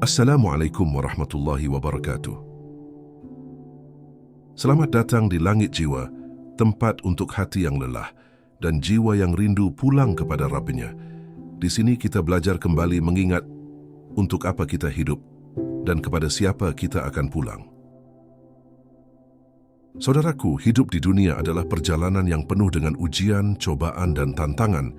Assalamualaikum warahmatullahi wabarakatuh. Selamat datang di Langit Jiwa, tempat untuk hati yang lelah dan jiwa yang rindu pulang kepada Rabb-Nya. Di sini kita belajar kembali mengingat untuk apa kita hidup dan kepada siapa kita akan pulang. Saudaraku, hidup di dunia adalah perjalanan yang penuh dengan ujian, cobaan, dan tantangan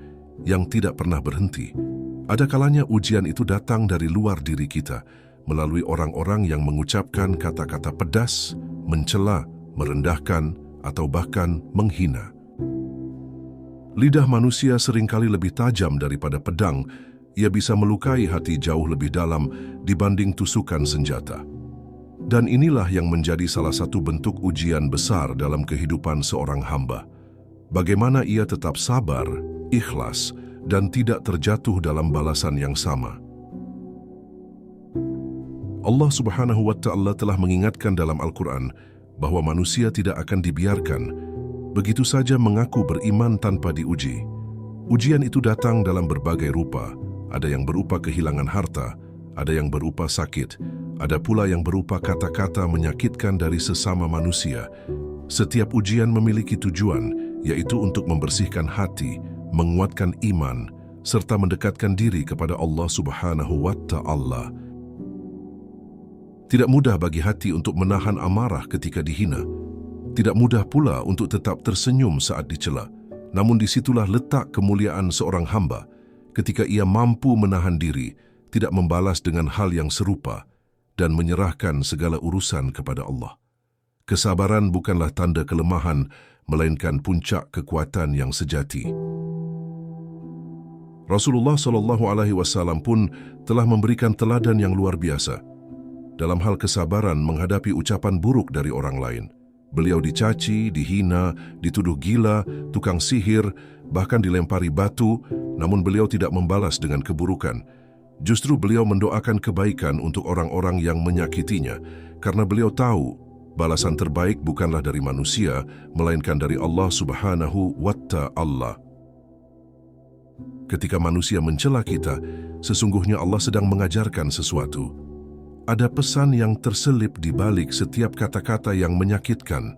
yang tidak pernah berhenti. Ada kalanya ujian itu datang dari luar diri kita, melalui orang-orang yang mengucapkan kata-kata pedas, mencela, merendahkan, atau bahkan menghina. Lidah manusia seringkali lebih tajam daripada pedang. Ia bisa melukai hati jauh lebih dalam dibanding tusukan senjata. Dan inilah yang menjadi salah satu bentuk ujian besar dalam kehidupan seorang hamba. Bagaimana ia tetap sabar, ikhlas, dan tidak terjatuh dalam balasan yang sama. Allah Subhanahu wa Ta'ala telah mengingatkan dalam Al-Quran bahwa manusia tidak akan dibiarkan begitu saja mengaku beriman tanpa diuji. Ujian itu datang dalam berbagai rupa. Ada yang berupa kehilangan harta, ada yang berupa sakit, ada pula yang berupa kata-kata menyakitkan dari sesama manusia. Setiap ujian memiliki tujuan, yaitu untuk membersihkan hati, menguatkan iman, serta mendekatkan diri kepada Allah Subhanahu wa Ta'ala. Tidak mudah bagi hati untuk menahan amarah ketika dihina. Tidak mudah pula untuk tetap tersenyum saat dicela. Namun disitulah letak kemuliaan seorang hamba, ketika ia mampu menahan diri, tidak membalas dengan hal yang serupa, dan menyerahkan segala urusan kepada Allah. Kesabaran bukanlah tanda kelemahan, melainkan puncak kekuatan yang sejati. Rasulullah SAW pun telah memberikan teladan yang luar biasa dalam hal kesabaran menghadapi ucapan buruk dari orang lain. Beliau dicaci, dihina, dituduh gila, tukang sihir, bahkan dilempari batu, namun beliau tidak membalas dengan keburukan. Justru beliau mendoakan kebaikan untuk orang-orang yang menyakitinya, karena beliau tahu balasan terbaik bukanlah dari manusia, melainkan dari Allah Subhanahu wa Ta'ala. Ketika manusia mencela kita, sesungguhnya Allah sedang mengajarkan sesuatu. Ada pesan yang terselip di balik setiap kata-kata yang menyakitkan.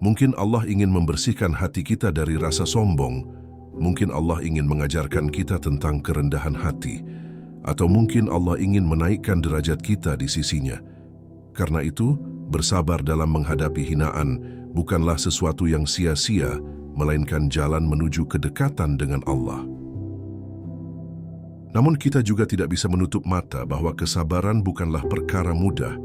Mungkin Allah ingin membersihkan hati kita dari rasa sombong. Mungkin Allah ingin mengajarkan kita tentang kerendahan hati. Atau mungkin Allah ingin menaikkan derajat kita di sisinya. Karena itu, bersabar dalam menghadapi hinaan bukanlah sesuatu yang sia-sia, melainkan jalan menuju kedekatan dengan Allah. Namun kita juga tidak bisa menutup mata bahwa kesabaran bukanlah perkara mudah.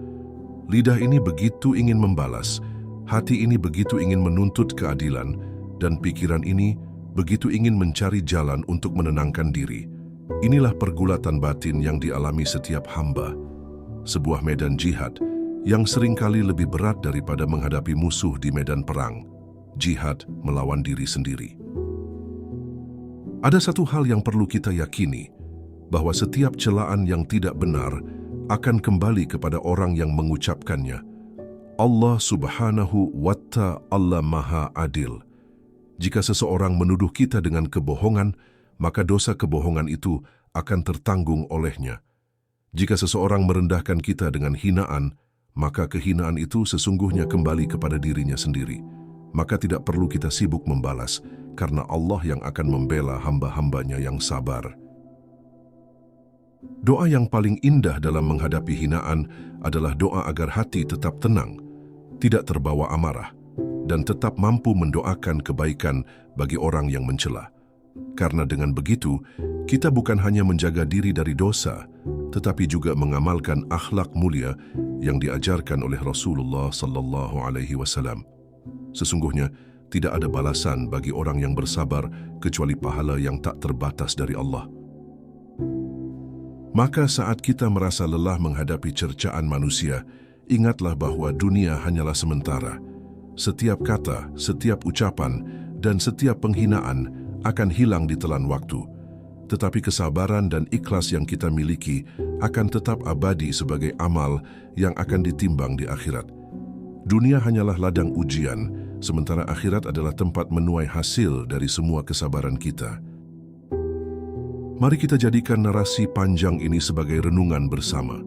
Lidah ini begitu ingin membalas, hati ini begitu ingin menuntut keadilan, dan pikiran ini begitu ingin mencari jalan untuk menenangkan diri. Inilah pergulatan batin yang dialami setiap hamba. Sebuah medan jihad yang seringkali lebih berat daripada menghadapi musuh di medan perang. Jihad melawan diri sendiri. Ada satu hal yang perlu kita yakini, bahwa setiap celaan yang tidak benar akan kembali kepada orang yang mengucapkannya. Allah Subhanahu wa Ta'ala Maha Adil. Jika seseorang menuduh kita dengan kebohongan, maka dosa kebohongan itu akan tertanggung olehnya. Jika seseorang merendahkan kita dengan hinaan, maka kehinaan itu sesungguhnya kembali kepada dirinya sendiri. Maka tidak perlu kita sibuk membalas, karena Allah yang akan membela hamba-hambanya yang sabar. Doa yang paling indah dalam menghadapi hinaan adalah doa agar hati tetap tenang, tidak terbawa amarah, dan tetap mampu mendoakan kebaikan bagi orang yang mencela. Karena dengan begitu, kita bukan hanya menjaga diri dari dosa, tetapi juga mengamalkan akhlak mulia yang diajarkan oleh Rasulullah SAW. Sesungguhnya, tidak ada balasan bagi orang yang bersabar kecuali pahala yang tak terbatas dari Allah. Maka saat kita merasa lelah menghadapi cercaan manusia, ingatlah bahwa dunia hanyalah sementara. Setiap kata, setiap ucapan, dan setiap penghinaan akan hilang di telan waktu. Tetapi kesabaran dan ikhlas yang kita miliki akan tetap abadi sebagai amal yang akan ditimbang di akhirat. Dunia hanyalah ladang ujian, sementara akhirat adalah tempat menuai hasil dari semua kesabaran kita. Mari kita jadikan narasi panjang ini sebagai renungan bersama.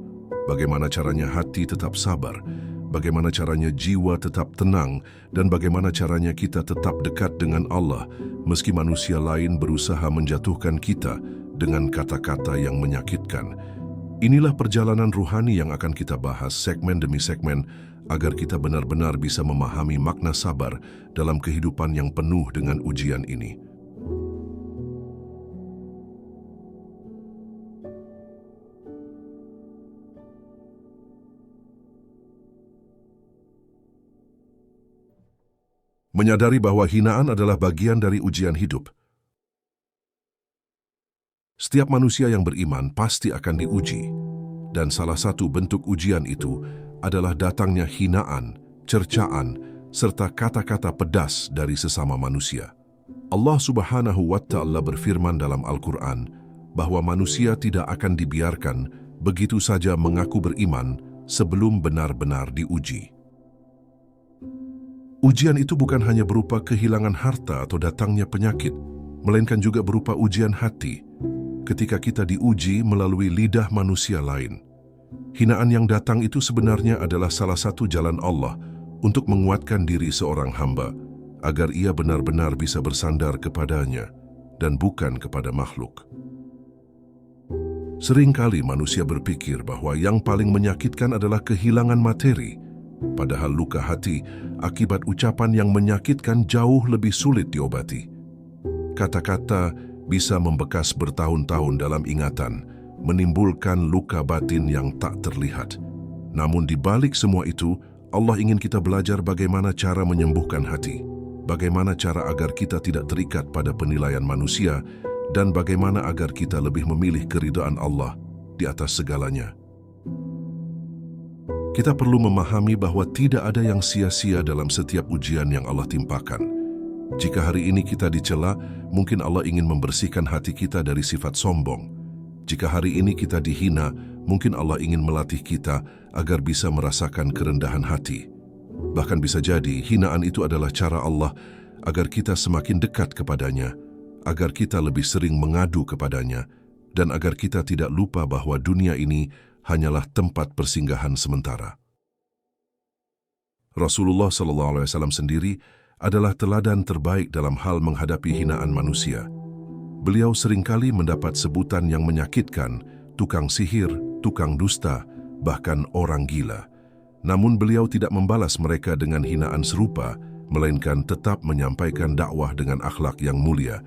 bagaimana caranya hati tetap sabar, bagaimana caranya jiwa tetap tenang, dan bagaimana caranya kita tetap dekat dengan Allah meski manusia lain berusaha menjatuhkan kita dengan kata-kata yang menyakitkan. Inilah perjalanan ruhani yang akan kita bahas segmen demi segmen agar kita benar-benar bisa memahami makna sabar dalam kehidupan yang penuh dengan ujian ini. Menyadari bahwa hinaan adalah bagian dari ujian hidup. Setiap manusia yang beriman pasti akan diuji, dan salah satu bentuk ujian itu adalah datangnya hinaan, cercaan, serta kata-kata pedas dari sesama manusia. Allah Subhanahu wa Ta'ala berfirman dalam Al-Quran bahwa manusia tidak akan dibiarkan begitu saja mengaku beriman sebelum benar-benar diuji. Ujian itu bukan hanya berupa kehilangan harta atau datangnya penyakit, melainkan juga berupa ujian hati ketika kita diuji melalui lidah manusia lain. Hinaan yang datang itu sebenarnya adalah salah satu jalan Allah untuk menguatkan diri seorang hamba agar ia benar-benar bisa bersandar kepadanya dan bukan kepada makhluk. Seringkali manusia berpikir bahwa yang paling menyakitkan adalah kehilangan materi, padahal luka hati akibat ucapan yang menyakitkan jauh lebih sulit diobati. Kata-kata bisa membekas bertahun-tahun dalam ingatan, menimbulkan luka batin yang tak terlihat. Namun di balik semua itu, Allah ingin kita belajar bagaimana cara menyembuhkan hati, bagaimana cara agar kita tidak terikat pada penilaian manusia, dan bagaimana agar kita lebih memilih keridhaan Allah di atas segalanya. Kita perlu memahami bahwa tidak ada yang sia-sia dalam setiap ujian yang Allah timpakan. Jika hari ini kita dicela, mungkin Allah ingin membersihkan hati kita dari sifat sombong. Jika hari ini kita dihina, mungkin Allah ingin melatih kita agar bisa merasakan kerendahan hati. Bahkan bisa jadi hinaan itu adalah cara Allah agar kita semakin dekat kepadanya, agar kita lebih sering mengadu kepadanya, dan agar kita tidak lupa bahwa dunia ini hanyalah tempat persinggahan sementara. Rasulullah SAW sendiri adalah teladan terbaik dalam hal menghadapi hinaan manusia. Beliau seringkali mendapat sebutan yang menyakitkan, tukang sihir, tukang dusta, bahkan orang gila. Namun beliau tidak membalas mereka dengan hinaan serupa, melainkan tetap menyampaikan dakwah dengan akhlak yang mulia.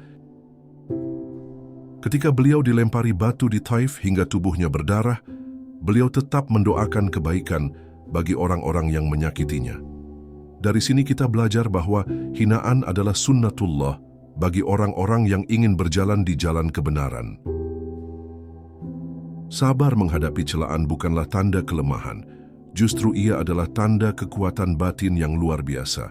Ketika beliau dilempari batu di Taif hingga tubuhnya berdarah, beliau tetap mendoakan kebaikan bagi orang-orang yang menyakitinya. Dari sini kita belajar bahwa hinaan adalah sunnatullah bagi orang-orang yang ingin berjalan di jalan kebenaran. Sabar menghadapi celaan bukanlah tanda kelemahan, justru ia adalah tanda kekuatan batin yang luar biasa.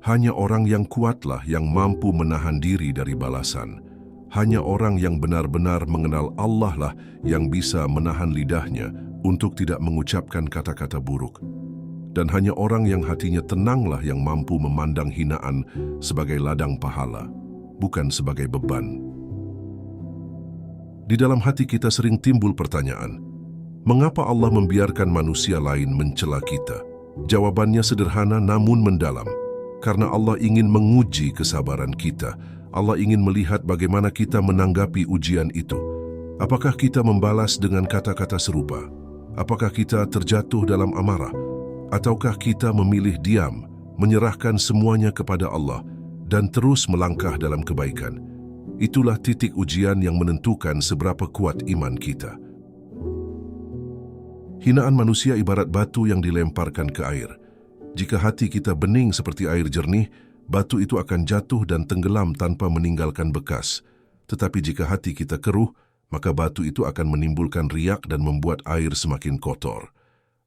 Hanya orang yang kuatlah yang mampu menahan diri dari balasan. Hanya orang yang benar-benar mengenal Allah lah yang bisa menahan lidahnya untuk tidak mengucapkan kata-kata buruk. Dan hanya orang yang hatinya tenanglah yang mampu memandang hinaan sebagai ladang pahala, bukan sebagai beban. Di dalam hati kita sering timbul pertanyaan, mengapa Allah membiarkan manusia lain mencela kita? Jawabannya sederhana namun mendalam. Karena Allah ingin menguji kesabaran kita. Allah ingin melihat bagaimana kita menanggapi ujian itu. Apakah kita membalas dengan kata-kata serupa? Apakah kita terjatuh dalam amarah? Ataukah kita memilih diam, menyerahkan semuanya kepada Allah, dan terus melangkah dalam kebaikan? Itulah titik ujian yang menentukan seberapa kuat iman kita. Hinaan manusia ibarat batu yang dilemparkan ke air. Jika hati kita bening seperti air jernih, batu itu akan jatuh dan tenggelam tanpa meninggalkan bekas. Tetapi jika hati kita keruh, maka batu itu akan menimbulkan riak dan membuat air semakin kotor.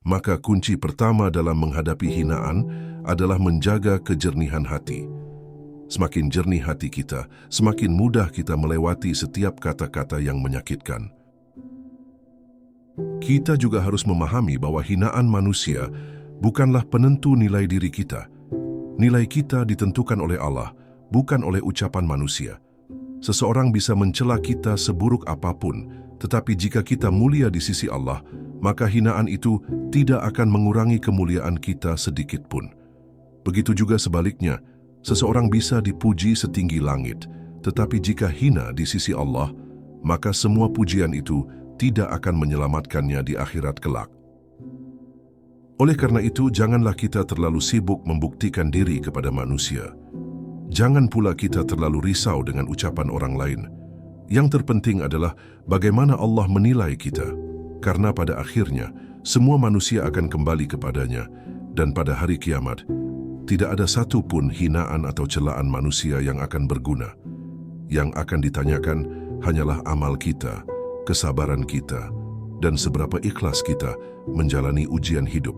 Maka kunci pertama dalam menghadapi hinaan adalah menjaga kejernihan hati. Semakin jernih hati kita, semakin mudah kita melewati setiap kata-kata yang menyakitkan. Kita juga harus memahami bahwa hinaan manusia bukanlah penentu nilai diri kita. Nilai kita ditentukan oleh Allah, bukan oleh ucapan manusia. Seseorang bisa mencela kita seburuk apapun, tetapi jika kita mulia di sisi Allah, maka hinaan itu tidak akan mengurangi kemuliaan kita sedikit pun. Begitu juga sebaliknya, seseorang bisa dipuji setinggi langit, tetapi jika hina di sisi Allah, maka semua pujian itu tidak akan menyelamatkannya di akhirat kelak. Oleh karena itu, janganlah kita terlalu sibuk membuktikan diri kepada manusia. Jangan pula kita terlalu risau dengan ucapan orang lain. Yang terpenting adalah bagaimana Allah menilai kita, karena pada akhirnya semua manusia akan kembali kepadanya, dan pada hari kiamat tidak ada satu pun hinaan atau celaan manusia yang akan berguna. Yang akan ditanyakan hanyalah amal kita, kesabaran kita, dan seberapa ikhlas kita menjalani ujian hidup.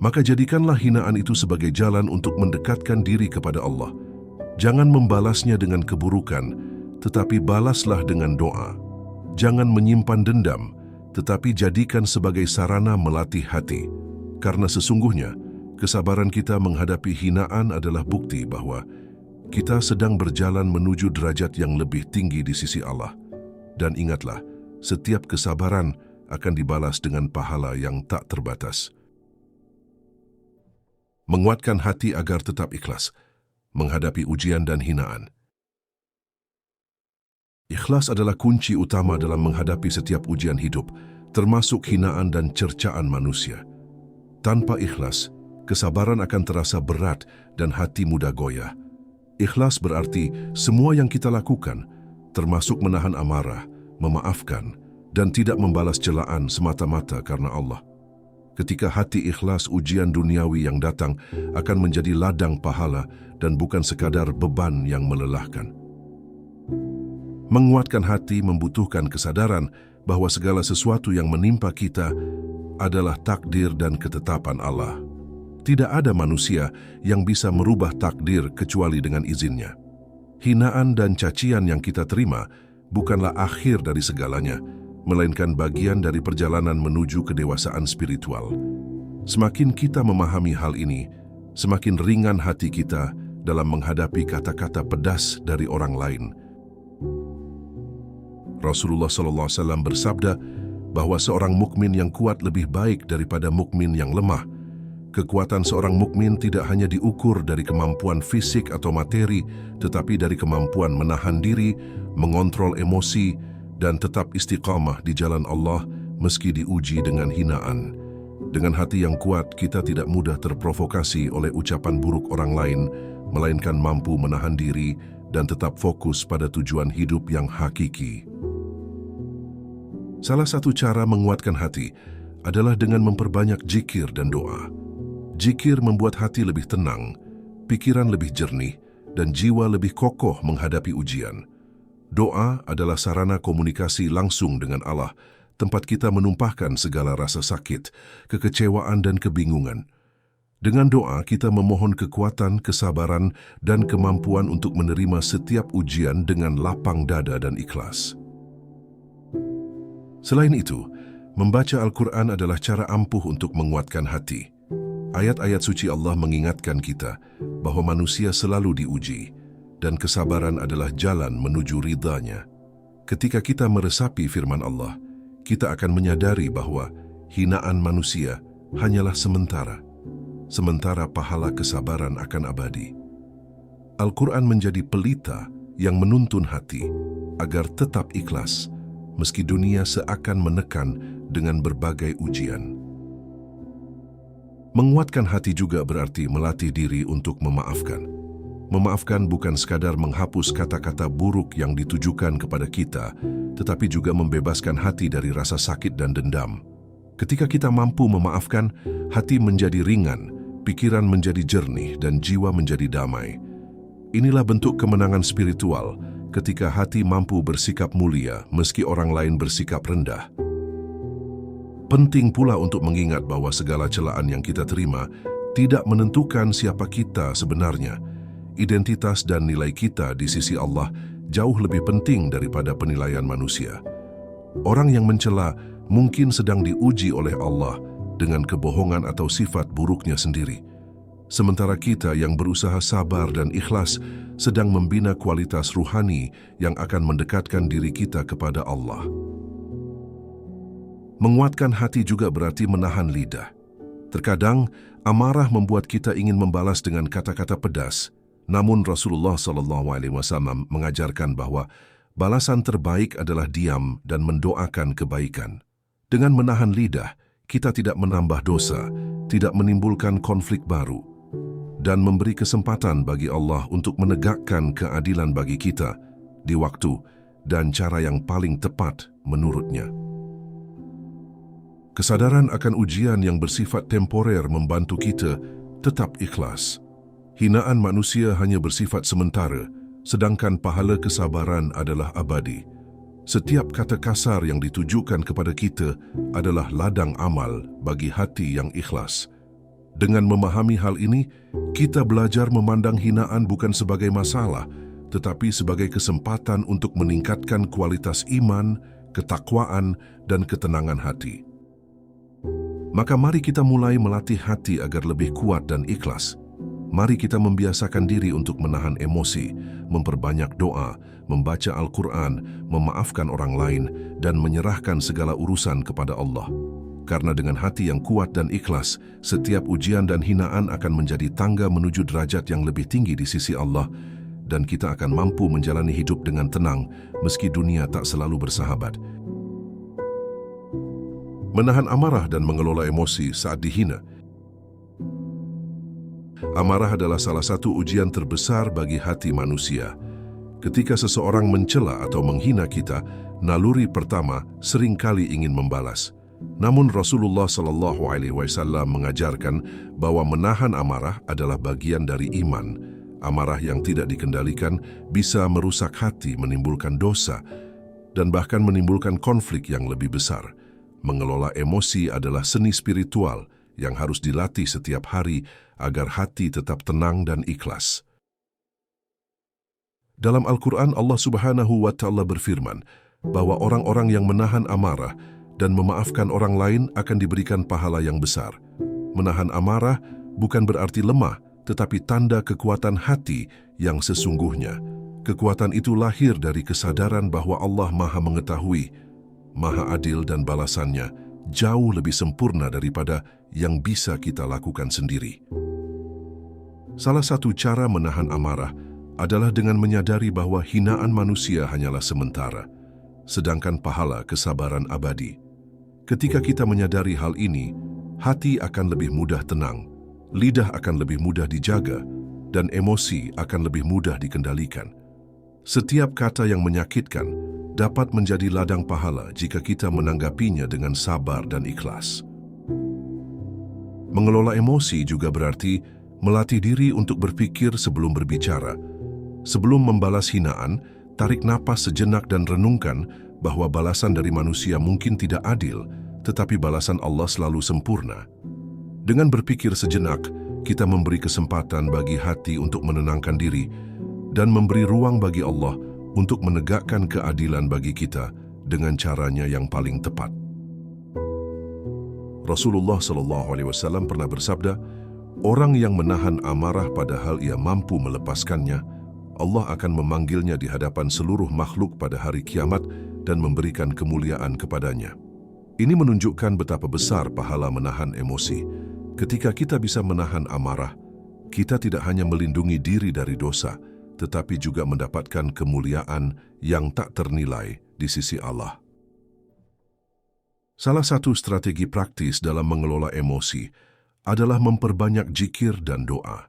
Maka jadikanlah hinaan itu sebagai jalan untuk mendekatkan diri kepada Allah. Jangan membalasnya dengan keburukan, tetapi balaslah dengan doa. Jangan menyimpan dendam, tetapi jadikan sebagai sarana melatih hati. Karena sesungguhnya, kesabaran kita menghadapi hinaan adalah bukti bahwa kita sedang berjalan menuju derajat yang lebih tinggi di sisi Allah. Dan ingatlah, setiap kesabaran akan dibalas dengan pahala yang tak terbatas. Menguatkan hati agar tetap ikhlas menghadapi ujian dan hinaan. Ikhlas adalah kunci utama dalam menghadapi setiap ujian hidup, termasuk hinaan dan cercaan manusia. Tanpa ikhlas, kesabaran akan terasa berat dan hati mudah goyah. Ikhlas berarti semua yang kita lakukan, termasuk menahan amarah, memaafkan, dan tidak membalas celaan semata-mata karena Allah. Ketika hati ikhlas, ujian duniawi yang datang akan menjadi ladang pahala dan bukan sekadar beban yang melelahkan. Menguatkan hati membutuhkan kesadaran bahwa segala sesuatu yang menimpa kita adalah takdir dan ketetapan Allah. Tidak ada manusia yang bisa merubah takdir kecuali dengan izinnya. Hinaan dan cacian yang kita terima bukanlah akhir dari segalanya, melainkan bagian dari perjalanan menuju kedewasaan spiritual. Semakin kita memahami hal ini, semakin ringan hati kita dalam menghadapi kata-kata pedas dari orang lain. Rasulullah SAW bersabda bahwa seorang mukmin yang kuat lebih baik daripada mukmin yang lemah. Kekuatan seorang mukmin tidak hanya diukur dari kemampuan fisik atau materi, tetapi dari kemampuan menahan diri, mengontrol emosi, dan tetap istiqamah di jalan Allah meski diuji dengan hinaan. Dengan hati yang kuat, kita tidak mudah terprovokasi oleh ucapan buruk orang lain, melainkan mampu menahan diri dan tetap fokus pada tujuan hidup yang hakiki. Salah satu cara menguatkan hati adalah dengan memperbanyak zikir dan doa. Zikir membuat hati lebih tenang, pikiran lebih jernih, dan jiwa lebih kokoh menghadapi ujian. Doa adalah sarana komunikasi langsung dengan Allah, tempat kita menumpahkan segala rasa sakit, kekecewaan, dan kebingungan. Dengan doa, kita memohon kekuatan, kesabaran, dan kemampuan untuk menerima setiap ujian dengan lapang dada dan ikhlas. Selain itu, membaca Al-Quran adalah cara ampuh untuk menguatkan hati. Ayat-ayat suci Allah mengingatkan kita bahwa manusia selalu diuji, dan kesabaran adalah jalan menuju ridha-Nya. Ketika kita meresapi firman Allah, kita akan menyadari bahwa hinaan manusia hanyalah sementara, sementara pahala kesabaran akan abadi. Al-Quran menjadi pelita yang menuntun hati agar tetap ikhlas, meski dunia seakan menekan dengan berbagai ujian. Menguatkan hati juga berarti melatih diri untuk memaafkan. Memaafkan bukan sekadar menghapus kata-kata buruk yang ditujukan kepada kita, tetapi juga membebaskan hati dari rasa sakit dan dendam. Ketika kita mampu memaafkan, hati menjadi ringan, pikiran menjadi jernih, dan jiwa menjadi damai. Inilah bentuk kemenangan spiritual ketika hati mampu bersikap mulia meski orang lain bersikap rendah. Penting pula untuk mengingat bahwa segala celaan yang kita terima tidak menentukan siapa kita sebenarnya. Identitas dan nilai kita di sisi Allah jauh lebih penting daripada penilaian manusia. Orang yang mencela mungkin sedang diuji oleh Allah dengan kebohongan atau sifat buruknya sendiri. Sementara kita yang berusaha sabar dan ikhlas sedang membina kualitas ruhani yang akan mendekatkan diri kita kepada Allah. Menguatkan hati juga berarti menahan lidah. Terkadang, amarah membuat kita ingin membalas dengan kata-kata pedas. Namun Rasulullah SAW mengajarkan bahwa balasan terbaik adalah diam dan mendoakan kebaikan. Dengan menahan lidah, kita tidak menambah dosa, tidak menimbulkan konflik baru, dan memberi kesempatan bagi Allah untuk menegakkan keadilan bagi kita di waktu dan cara yang paling tepat menurutnya. Kesadaran akan ujian yang bersifat temporer membantu kita tetap ikhlas. Hinaan manusia hanya bersifat sementara, sedangkan pahala kesabaran adalah abadi. Setiap kata kasar yang ditujukan kepada kita adalah ladang amal bagi hati yang ikhlas. Dengan memahami hal ini, kita belajar memandang hinaan bukan sebagai masalah, tetapi sebagai kesempatan untuk meningkatkan kualitas iman, ketakwaan, dan ketenangan hati. Maka mari kita mulai melatih hati agar lebih kuat dan ikhlas. Mari kita membiasakan diri untuk menahan emosi, memperbanyak doa, membaca Al-Quran, memaafkan orang lain, dan menyerahkan segala urusan kepada Allah. Karena dengan hati yang kuat dan ikhlas, setiap ujian dan hinaan akan menjadi tangga menuju derajat yang lebih tinggi di sisi Allah, dan kita akan mampu menjalani hidup dengan tenang meski dunia tak selalu bersahabat. Menahan amarah dan mengelola emosi saat dihina. Amarah adalah salah satu ujian terbesar bagi hati manusia. Ketika seseorang mencela atau menghina kita, naluri pertama seringkali ingin membalas. Namun Rasulullah SAW mengajarkan bahwa menahan amarah adalah bagian dari iman. Amarah yang tidak dikendalikan bisa merusak hati, menimbulkan dosa, dan bahkan menimbulkan konflik yang lebih besar. Mengelola emosi adalah seni spiritual yang harus dilatih setiap hari agar hati tetap tenang dan ikhlas. Dalam Al-Quran, Allah Subhanahu wa Ta'ala berfirman bahwa orang-orang yang menahan amarah dan memaafkan orang lain akan diberikan pahala yang besar. Menahan amarah bukan berarti lemah, tetapi tanda kekuatan hati yang sesungguhnya. Kekuatan itu lahir dari kesadaran bahwa Allah Maha Mengetahui, Maha Adil, dan balasannya jauh lebih sempurna daripada yang bisa kita lakukan sendiri. Salah satu cara menahan amarah adalah dengan menyadari bahwa hinaan manusia hanyalah sementara, sedangkan pahala kesabaran abadi. Ketika kita menyadari hal ini, hati akan lebih mudah tenang, lidah akan lebih mudah dijaga, dan emosi akan lebih mudah dikendalikan. Setiap kata yang menyakitkan dapat menjadi ladang pahala jika kita menanggapinya dengan sabar dan ikhlas. Mengelola emosi juga berarti melatih diri untuk berpikir sebelum berbicara. Sebelum membalas hinaan, tarik napas sejenak dan renungkan bahwa balasan dari manusia mungkin tidak adil, tetapi balasan Allah selalu sempurna. Dengan berpikir sejenak, kita memberi kesempatan bagi hati untuk menenangkan diri dan memberi ruang bagi Allah untuk menegakkan keadilan bagi kita dengan caranya yang paling tepat. Rasulullah SAW pernah bersabda, orang yang menahan amarah padahal ia mampu melepaskannya, Allah akan memanggilnya di hadapan seluruh makhluk pada hari kiamat dan memberikan kemuliaan kepadanya. Ini menunjukkan betapa besar pahala menahan emosi. Ketika kita bisa menahan amarah, kita tidak hanya melindungi diri dari dosa, tetapi juga mendapatkan kemuliaan yang tak ternilai di sisi Allah. Salah satu strategi praktis dalam mengelola emosi adalah memperbanyak zikir dan doa.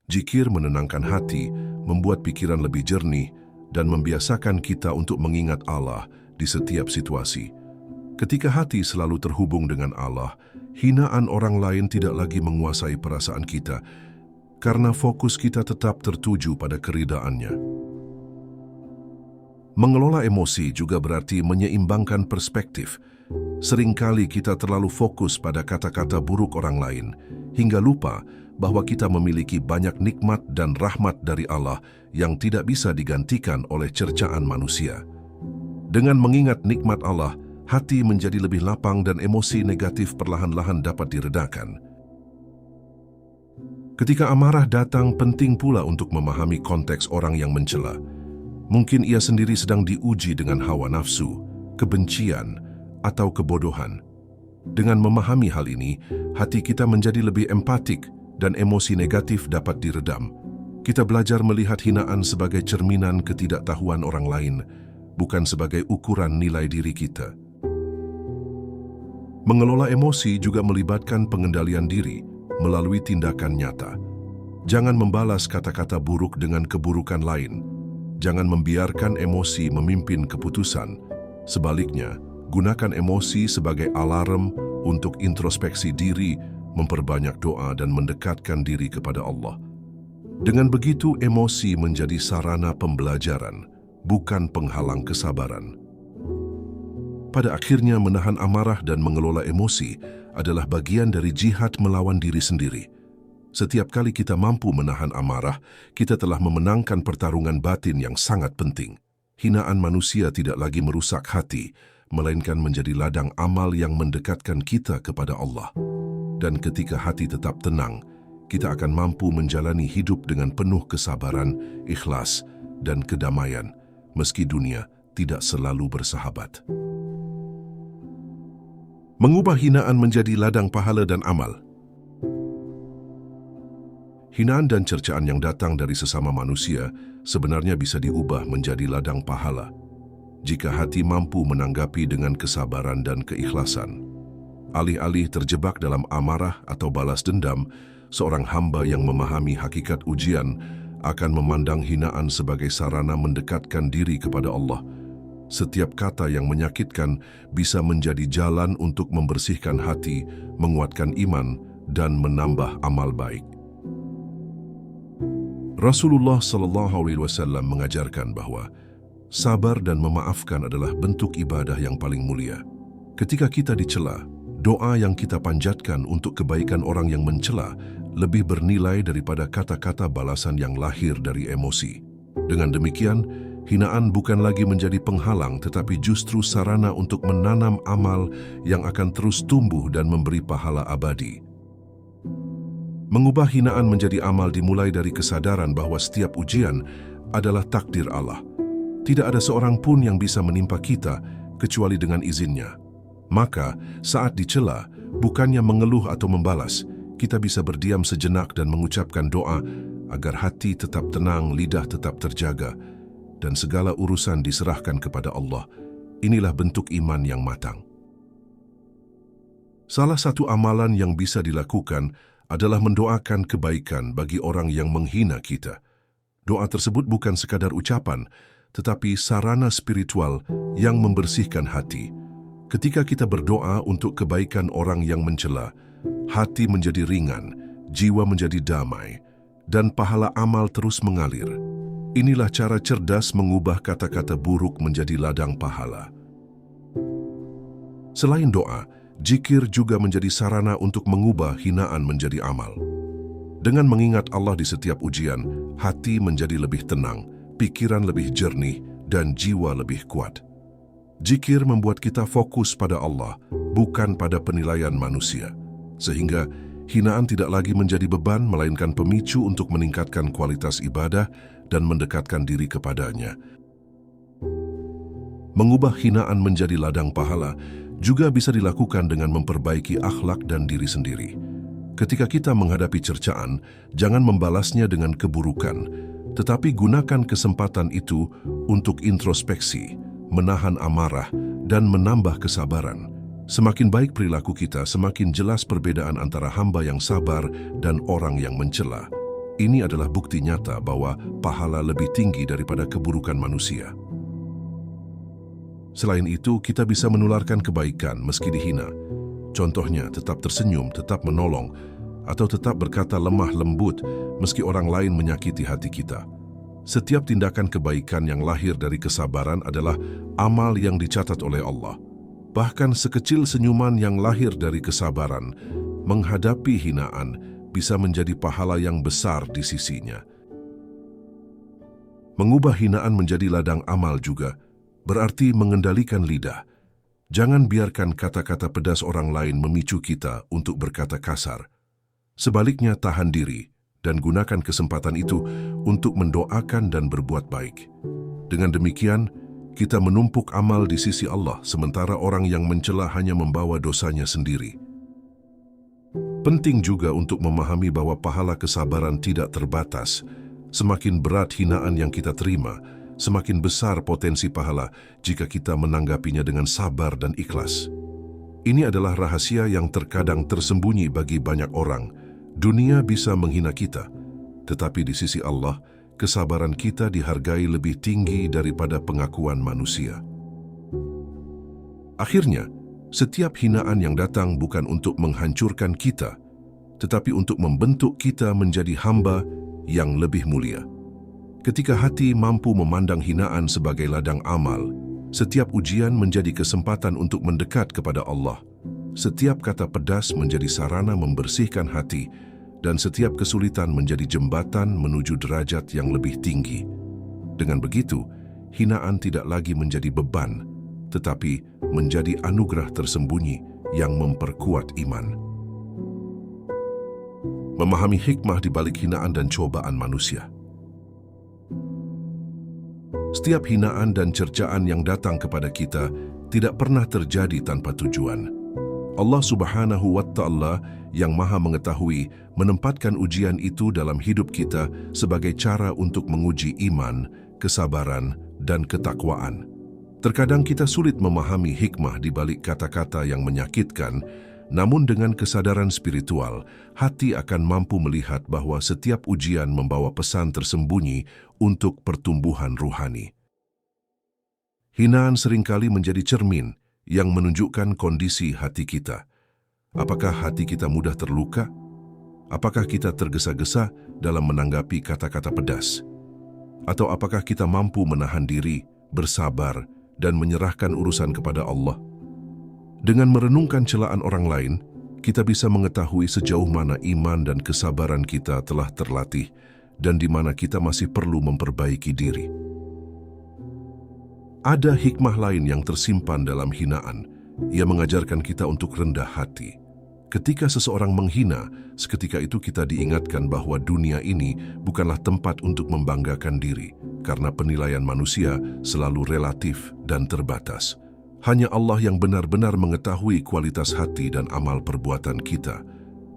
Zikir menenangkan hati, membuat pikiran lebih jernih, dan membiasakan kita untuk mengingat Allah di setiap situasi. Ketika hati selalu terhubung dengan Allah, hinaan orang lain tidak lagi menguasai perasaan kita, karena fokus kita tetap tertuju pada keridaannya. Mengelola emosi juga berarti menyeimbangkan perspektif. Seringkali kita terlalu fokus pada kata-kata buruk orang lain, hingga lupa bahwa kita memiliki banyak nikmat dan rahmat dari Allah yang tidak bisa digantikan oleh cercaan manusia. Dengan mengingat nikmat Allah, hati menjadi lebih lapang dan emosi negatif perlahan-lahan dapat diredakan. Ketika amarah datang, penting pula untuk memahami konteks orang yang mencela. Mungkin ia sendiri sedang diuji dengan hawa nafsu, kebencian, atau kebodohan. Dengan memahami hal ini, hati kita menjadi lebih empatik dan emosi negatif dapat diredam. Kita belajar melihat hinaan sebagai cerminan ketidaktahuan orang lain, bukan sebagai ukuran nilai diri kita. Mengelola emosi juga melibatkan pengendalian diri melalui tindakan nyata. Jangan membalas kata-kata buruk dengan keburukan lain. Jangan membiarkan emosi memimpin keputusan. Sebaliknya, gunakan emosi sebagai alarm untuk introspeksi diri, memperbanyak doa dan mendekatkan diri kepada Allah. Dengan begitu, emosi menjadi sarana pembelajaran, bukan penghalang kesabaran. Pada akhirnya, menahan amarah dan mengelola emosi adalah bagian dari jihad melawan diri sendiri. Setiap kali kita mampu menahan amarah, kita telah memenangkan pertarungan batin yang sangat penting. Hinaan manusia tidak lagi merusak hati, melainkan menjadi ladang amal yang mendekatkan kita kepada Allah. Dan ketika hati tetap tenang, kita akan mampu menjalani hidup dengan penuh kesabaran, ikhlas, dan kedamaian, meski dunia tidak selalu bersahabat. Mengubah hinaan menjadi ladang pahala dan amal. Hinaan dan cercaan yang datang dari sesama manusia sebenarnya bisa diubah menjadi ladang pahala jika hati mampu menanggapi dengan kesabaran dan keikhlasan. Alih-alih terjebak dalam amarah atau balas dendam, seorang hamba yang memahami hakikat ujian akan memandang hinaan sebagai sarana mendekatkan diri kepada Allah. Setiap kata yang menyakitkan bisa menjadi jalan untuk membersihkan hati, menguatkan iman, dan menambah amal baik. Rasulullah SAW mengajarkan bahwa sabar dan memaafkan adalah bentuk ibadah yang paling mulia. Ketika kita dicela, doa yang kita panjatkan untuk kebaikan orang yang mencela lebih bernilai daripada kata-kata balasan yang lahir dari emosi. Dengan demikian, hinaan bukan lagi menjadi penghalang tetapi justru sarana untuk menanam amal yang akan terus tumbuh dan memberi pahala abadi. Mengubah hinaan menjadi amal dimulai dari kesadaran bahwa setiap ujian adalah takdir Allah. Tidak ada seorang pun yang bisa menimpa kita kecuali dengan izinnya. Maka, saat dicela, bukannya mengeluh atau membalas, kita bisa berdiam sejenak dan mengucapkan doa agar hati tetap tenang, lidah tetap terjaga, dan segala urusan diserahkan kepada Allah. Inilah bentuk iman yang matang. Salah satu amalan yang bisa dilakukan adalah mendoakan kebaikan bagi orang yang menghina kita. Doa tersebut bukan sekadar ucapan, tetapi sarana spiritual yang membersihkan hati. Ketika kita berdoa untuk kebaikan orang yang mencela, hati menjadi ringan, jiwa menjadi damai, dan pahala amal terus mengalir. Inilah cara cerdas mengubah kata-kata buruk menjadi ladang pahala. Selain doa, zikir juga menjadi sarana untuk mengubah hinaan menjadi amal. Dengan mengingat Allah di setiap ujian, hati menjadi lebih tenang, pikiran lebih jernih, dan jiwa lebih kuat. Zikir membuat kita fokus pada Allah, bukan pada penilaian manusia. Sehingga hinaan tidak lagi menjadi beban, melainkan pemicu untuk meningkatkan kualitas ibadah dan mendekatkan diri kepadanya. Mengubah hinaan menjadi ladang pahala juga bisa dilakukan dengan memperbaiki akhlak dan diri sendiri. Ketika kita menghadapi cercaan, jangan membalasnya dengan keburukan, tetapi gunakan kesempatan itu untuk introspeksi, menahan amarah, dan menambah kesabaran. Semakin baik perilaku kita, semakin jelas perbedaan antara hamba yang sabar dan orang yang mencela. Ini adalah bukti nyata bahwa pahala lebih tinggi daripada keburukan manusia. Selain itu, kita bisa menularkan kebaikan meski dihina. Contohnya, tetap tersenyum, tetap menolong, atau tetap berkata lemah lembut meski orang lain menyakiti hati kita. Setiap tindakan kebaikan yang lahir dari kesabaran adalah amal yang dicatat oleh Allah. Bahkan sekecil senyuman yang lahir dari kesabaran menghadapi hinaan bisa menjadi pahala yang besar di sisinya. Mengubah hinaan menjadi ladang amal juga berarti mengendalikan lidah. Jangan biarkan kata-kata pedas orang lain memicu kita untuk berkata kasar. Sebaliknya, tahan diri dan gunakan kesempatan itu untuk mendoakan dan berbuat baik. Dengan demikian, kita menumpuk amal di sisi Allah, sementara orang yang mencela hanya membawa dosanya sendiri. Penting juga untuk memahami bahwa pahala kesabaran tidak terbatas. Semakin berat hinaan yang kita terima, semakin besar potensi pahala jika kita menanggapinya dengan sabar dan ikhlas. Ini adalah rahasia yang terkadang tersembunyi bagi banyak orang. Dunia bisa menghina kita, tetapi di sisi Allah, kesabaran kita dihargai lebih tinggi daripada pengakuan manusia. Akhirnya, setiap hinaan yang datang bukan untuk menghancurkan kita, tetapi untuk membentuk kita menjadi hamba yang lebih mulia. Ketika hati mampu memandang hinaan sebagai ladang amal, setiap ujian menjadi kesempatan untuk mendekat kepada Allah. Setiap kata pedas menjadi sarana membersihkan hati, dan setiap kesulitan menjadi jembatan menuju derajat yang lebih tinggi. Dengan begitu, hinaan tidak lagi menjadi beban, tetapi menjadi anugerah tersembunyi yang memperkuat iman. Memahami hikmah di balik hinaan dan cobaan manusia. Setiap hinaan dan cercaan yang datang kepada kita tidak pernah terjadi tanpa tujuan. Allah Subhanahu wa Ta'ala yang Maha Mengetahui menempatkan ujian itu dalam hidup kita sebagai cara untuk menguji iman, kesabaran, dan ketakwaan. Terkadang kita sulit memahami hikmah di balik kata-kata yang menyakitkan, namun dengan kesadaran spiritual, hati akan mampu melihat bahwa setiap ujian membawa pesan tersembunyi untuk pertumbuhan ruhani. Hinaan seringkali menjadi cermin yang menunjukkan kondisi hati kita. Apakah hati kita mudah terluka? Apakah kita tergesa-gesa dalam menanggapi kata-kata pedas? Atau apakah kita mampu menahan diri, bersabar, dan menyerahkan urusan kepada Allah? Dengan merenungkan celaan orang lain, kita bisa mengetahui sejauh mana iman dan kesabaran kita telah terlatih dan di mana kita masih perlu memperbaiki diri. Ada hikmah lain yang tersimpan dalam hinaan. Ia mengajarkan kita untuk rendah hati. Ketika seseorang menghina, seketika itu kita diingatkan bahwa dunia ini bukanlah tempat untuk membanggakan diri, karena penilaian manusia selalu relatif dan terbatas. Hanya Allah yang benar-benar mengetahui kualitas hati dan amal perbuatan kita.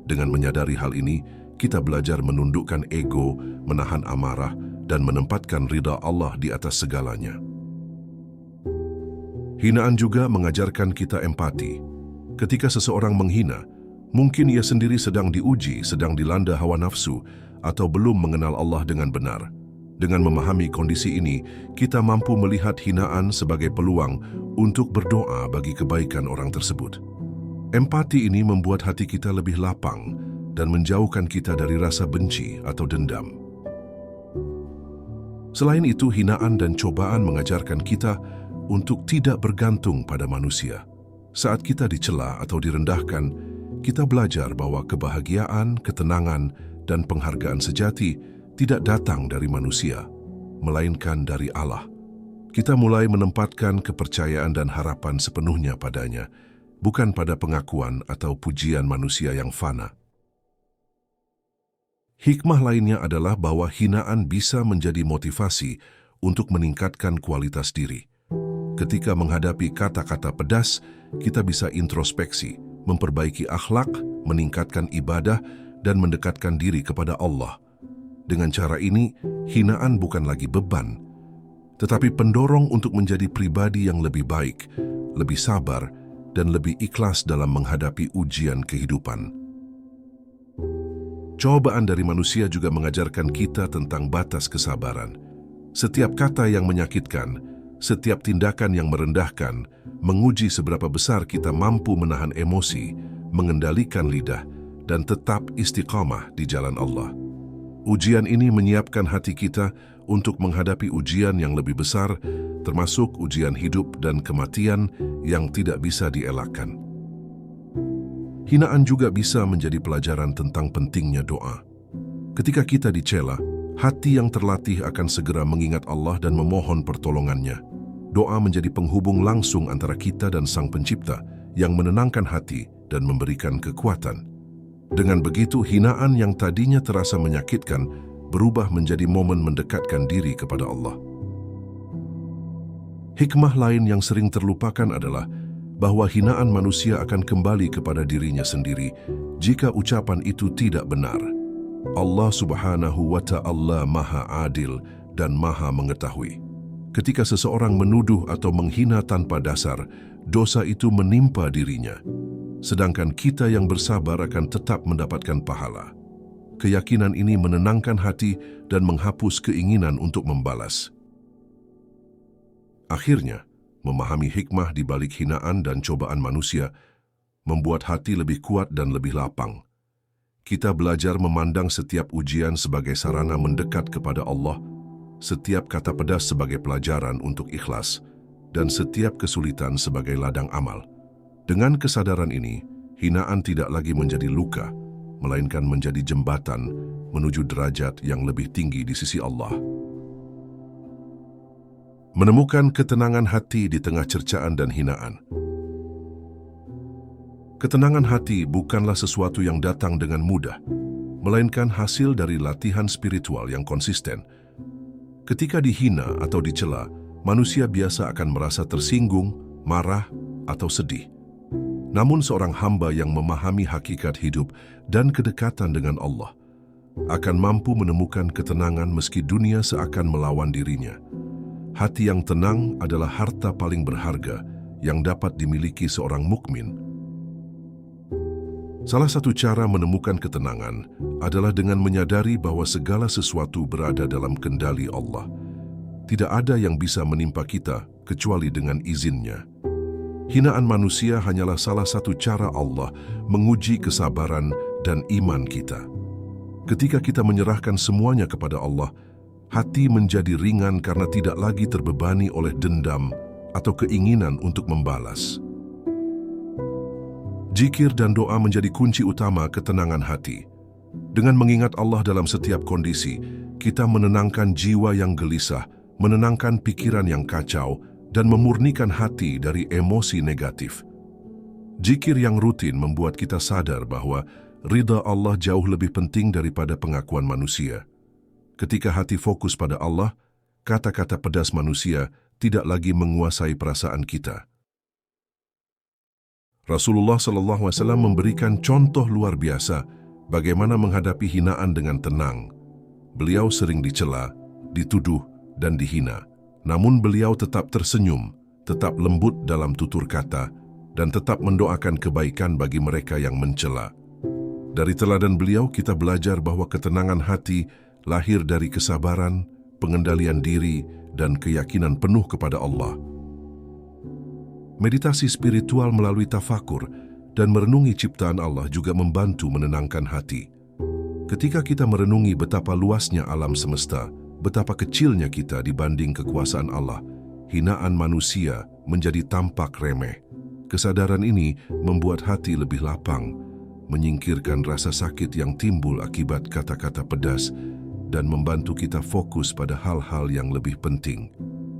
Dengan menyadari hal ini, kita belajar menundukkan ego, menahan amarah, dan menempatkan ridha Allah di atas segalanya. Hinaan juga mengajarkan kita empati. Ketika seseorang menghina, mungkin ia sendiri sedang diuji, sedang dilanda hawa nafsu, atau belum mengenal Allah dengan benar. Dengan memahami kondisi ini, kita mampu melihat hinaan sebagai peluang untuk berdoa bagi kebaikan orang tersebut. Empati ini membuat hati kita lebih lapang dan menjauhkan kita dari rasa benci atau dendam. Selain itu, hinaan dan cobaan mengajarkan kita untuk tidak bergantung pada manusia. Saat kita dicela atau direndahkan, kita belajar bahwa kebahagiaan, ketenangan, dan penghargaan sejati tidak datang dari manusia, melainkan dari Allah. Kita mulai menempatkan kepercayaan dan harapan sepenuhnya padanya, bukan pada pengakuan atau pujian manusia yang fana. Hikmah lainnya adalah bahwa hinaan bisa menjadi motivasi untuk meningkatkan kualitas diri. Ketika menghadapi kata-kata pedas, kita bisa introspeksi, memperbaiki akhlak, meningkatkan ibadah, dan mendekatkan diri kepada Allah. Dengan cara ini, hinaan bukan lagi beban, tetapi pendorong untuk menjadi pribadi yang lebih baik, lebih sabar, dan lebih ikhlas dalam menghadapi ujian kehidupan. Cobaan dari manusia juga mengajarkan kita tentang batas kesabaran. Setiap kata yang menyakitkan, setiap tindakan yang merendahkan, menguji seberapa besar kita mampu menahan emosi, mengendalikan lidah, dan tetap istiqamah di jalan Allah. Ujian ini menyiapkan hati kita untuk menghadapi ujian yang lebih besar, termasuk ujian hidup dan kematian yang tidak bisa dielakkan. Hinaan juga bisa menjadi pelajaran tentang pentingnya doa. Ketika kita dicela, hati yang terlatih akan segera mengingat Allah dan memohon pertolongannya. Doa menjadi penghubung langsung antara kita dan Sang Pencipta yang menenangkan hati dan memberikan kekuatan. Dengan begitu, hinaan yang tadinya terasa menyakitkan berubah menjadi momen mendekatkan diri kepada Allah. Hikmah lain yang sering terlupakan adalah bahwa hinaan manusia akan kembali kepada dirinya sendiri jika ucapan itu tidak benar. Allah Subhanahu wa Ta'ala Maha Adil dan Maha Mengetahui. Ketika seseorang menuduh atau menghina tanpa dasar, dosa itu menimpa dirinya. Sedangkan kita yang bersabar akan tetap mendapatkan pahala. Keyakinan ini menenangkan hati dan menghapus keinginan untuk membalas. Akhirnya, memahami hikmah di balik hinaan dan cobaan manusia membuat hati lebih kuat dan lebih lapang. Kita belajar memandang setiap ujian sebagai sarana mendekat kepada Allah, setiap kata pedas sebagai pelajaran untuk ikhlas, dan setiap kesulitan sebagai ladang amal. Dengan kesadaran ini, hinaan tidak lagi menjadi luka, melainkan menjadi jembatan menuju derajat yang lebih tinggi di sisi Allah. Menemukan ketenangan hati di tengah cercaan dan hinaan. Ketenangan hati bukanlah sesuatu yang datang dengan mudah, melainkan hasil dari latihan spiritual yang konsisten. Ketika dihina atau dicela, manusia biasa akan merasa tersinggung, marah, atau sedih. Namun seorang hamba yang memahami hakikat hidup dan kedekatan dengan Allah akan mampu menemukan ketenangan meski dunia seakan melawan dirinya. Hati yang tenang adalah harta paling berharga yang dapat dimiliki seorang mukmin. Salah satu cara menemukan ketenangan adalah dengan menyadari bahwa segala sesuatu berada dalam kendali Allah. Tidak ada yang bisa menimpa kita kecuali dengan izin-Nya. Hinaan manusia hanyalah salah satu cara Allah menguji kesabaran dan iman kita. Ketika kita menyerahkan semuanya kepada Allah, hati menjadi ringan karena tidak lagi terbebani oleh dendam atau keinginan untuk membalas. Zikir dan doa menjadi kunci utama ketenangan hati. Dengan mengingat Allah dalam setiap kondisi, kita menenangkan jiwa yang gelisah, menenangkan pikiran yang kacau, dan memurnikan hati dari emosi negatif. Zikir yang rutin membuat kita sadar bahwa ridha Allah jauh lebih penting daripada pengakuan manusia. Ketika hati fokus pada Allah, kata-kata pedas manusia tidak lagi menguasai perasaan kita. Rasulullah SAW memberikan contoh luar biasa bagaimana menghadapi hinaan dengan tenang. Beliau sering dicela, dituduh, dan dihina. Namun beliau tetap tersenyum, tetap lembut dalam tutur kata, dan tetap mendoakan kebaikan bagi mereka yang mencela. Dari teladan beliau kita belajar bahwa ketenangan hati lahir dari kesabaran, pengendalian diri, dan keyakinan penuh kepada Allah. Meditasi spiritual melalui tafakur dan merenungi ciptaan Allah juga membantu menenangkan hati. Ketika kita merenungi betapa luasnya alam semesta, betapa kecilnya kita dibanding kekuasaan Allah, hinaan manusia menjadi tampak remeh. Kesadaran ini membuat hati lebih lapang, menyingkirkan rasa sakit yang timbul akibat kata-kata pedas, dan membantu kita fokus pada hal-hal yang lebih penting,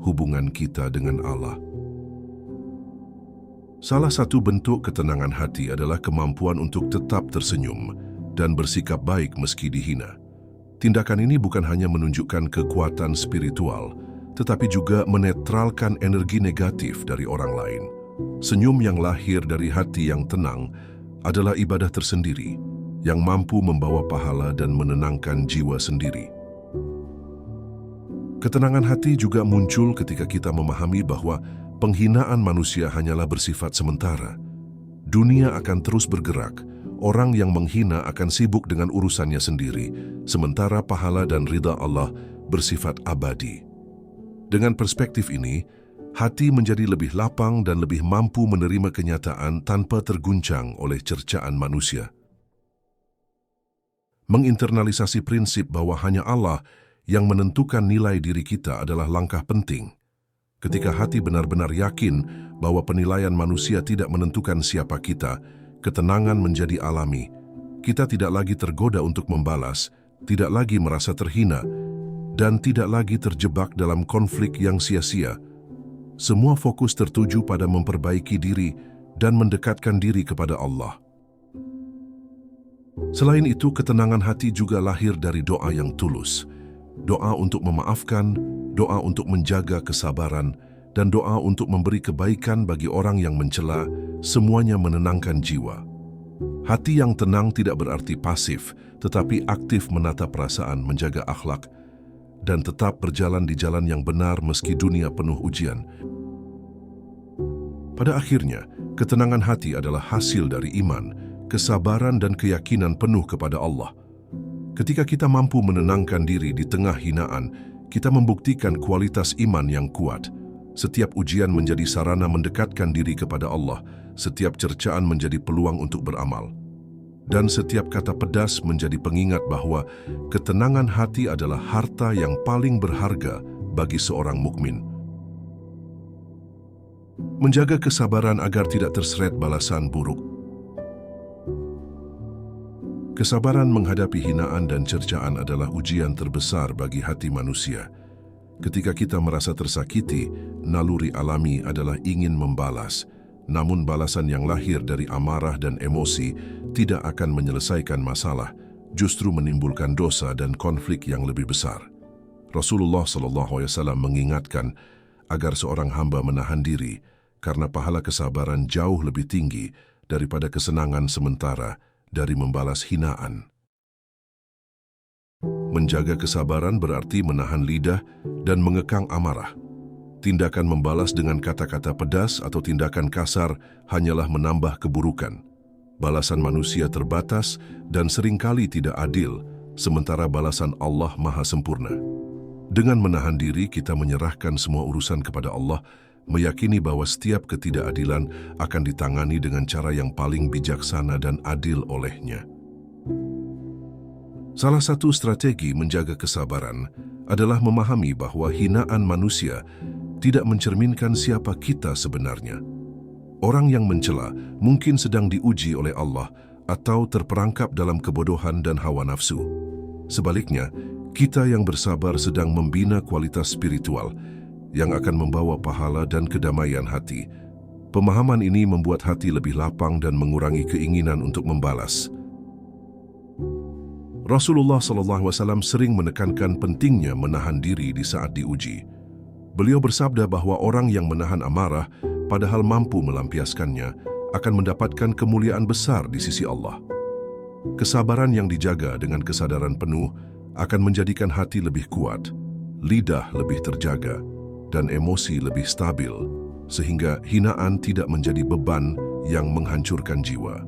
hubungan kita dengan Allah. Salah satu bentuk ketenangan hati adalah kemampuan untuk tetap tersenyum dan bersikap baik meski dihina. Tindakan ini bukan hanya menunjukkan kekuatan spiritual, tetapi juga menetralkan energi negatif dari orang lain. Senyum yang lahir dari hati yang tenang adalah ibadah tersendiri, yang mampu membawa pahala dan menenangkan jiwa sendiri. Ketenangan hati juga muncul ketika kita memahami bahwa penghinaan manusia hanyalah bersifat sementara. Dunia akan terus bergerak, orang yang menghina akan sibuk dengan urusannya sendiri, sementara pahala dan ridha Allah bersifat abadi. Dengan perspektif ini, hati menjadi lebih lapang dan lebih mampu menerima kenyataan tanpa terguncang oleh cercaan manusia. Menginternalisasi prinsip bahwa hanya Allah yang menentukan nilai diri kita adalah langkah penting. Ketika hati benar-benar yakin bahwa penilaian manusia tidak menentukan siapa kita, ketenangan menjadi alami. Kita tidak lagi tergoda untuk membalas, tidak lagi merasa terhina, dan tidak lagi terjebak dalam konflik yang sia-sia. Semua fokus tertuju pada memperbaiki diri dan mendekatkan diri kepada Allah. Selain itu, ketenangan hati juga lahir dari doa yang tulus. Doa untuk memaafkan, doa untuk menjaga kesabaran, dan doa untuk memberi kebaikan bagi orang yang mencela, semuanya menenangkan jiwa. Hati yang tenang tidak berarti pasif, tetapi aktif menata perasaan, menjaga akhlak, dan tetap berjalan di jalan yang benar meski dunia penuh ujian. Pada akhirnya, ketenangan hati adalah hasil dari iman, kesabaran dan keyakinan penuh kepada Allah. Ketika kita mampu menenangkan diri di tengah hinaan, kita membuktikan kualitas iman yang kuat. Setiap ujian menjadi sarana mendekatkan diri kepada Allah, setiap cercaan menjadi peluang untuk beramal. Dan setiap kata pedas menjadi pengingat bahwa ketenangan hati adalah harta yang paling berharga bagi seorang mukmin. Menjaga kesabaran agar tidak terseret balasan buruk. Kesabaran menghadapi hinaan dan cercaan adalah ujian terbesar bagi hati manusia. Ketika kita merasa tersakiti, naluri alami adalah ingin membalas. Namun balasan yang lahir dari amarah dan emosi tidak akan menyelesaikan masalah, justru menimbulkan dosa dan konflik yang lebih besar. Rasulullah SAW mengingatkan agar seorang hamba menahan diri karena pahala kesabaran jauh lebih tinggi daripada kesenangan sementara dari membalas hinaan. Menjaga kesabaran berarti menahan lidah dan mengekang amarah. Tindakan membalas dengan kata-kata pedas atau tindakan kasar hanyalah menambah keburukan. Balasan manusia terbatas dan seringkali tidak adil, sementara balasan Allah Maha Sempurna. Dengan menahan diri, kita menyerahkan semua urusan kepada Allah, meyakini bahwa setiap ketidakadilan akan ditangani dengan cara yang paling bijaksana dan adil oleh-Nya. Salah satu strategi menjaga kesabaran adalah memahami bahwa hinaan manusia tidak mencerminkan siapa kita sebenarnya. Orang yang mencela mungkin sedang diuji oleh Allah atau terperangkap dalam kebodohan dan hawa nafsu. Sebaliknya, kita yang bersabar sedang membina kualitas spiritual yang akan membawa pahala dan kedamaian hati. Pemahaman ini membuat hati lebih lapang dan mengurangi keinginan untuk membalas. Rasulullah SAW sering menekankan pentingnya menahan diri di saat diuji. Beliau bersabda bahwa orang yang menahan amarah, padahal mampu melampiaskannya, akan mendapatkan kemuliaan besar di sisi Allah. Kesabaran yang dijaga dengan kesadaran penuh akan menjadikan hati lebih kuat, lidah lebih terjaga, dan emosi lebih stabil, sehingga hinaan tidak menjadi beban yang menghancurkan jiwa.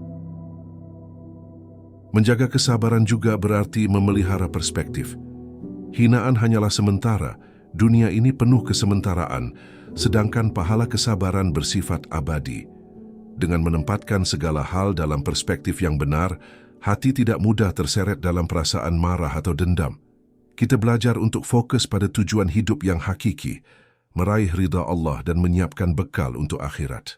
Menjaga kesabaran juga berarti memelihara perspektif. Hinaan hanyalah sementara. Dunia ini penuh kesementaraan, sedangkan pahala kesabaran bersifat abadi. Dengan menempatkan segala hal dalam perspektif yang benar, hati tidak mudah terseret dalam perasaan marah atau dendam. Kita belajar untuk fokus pada tujuan hidup yang hakiki, meraih ridha Allah dan menyiapkan bekal untuk akhirat.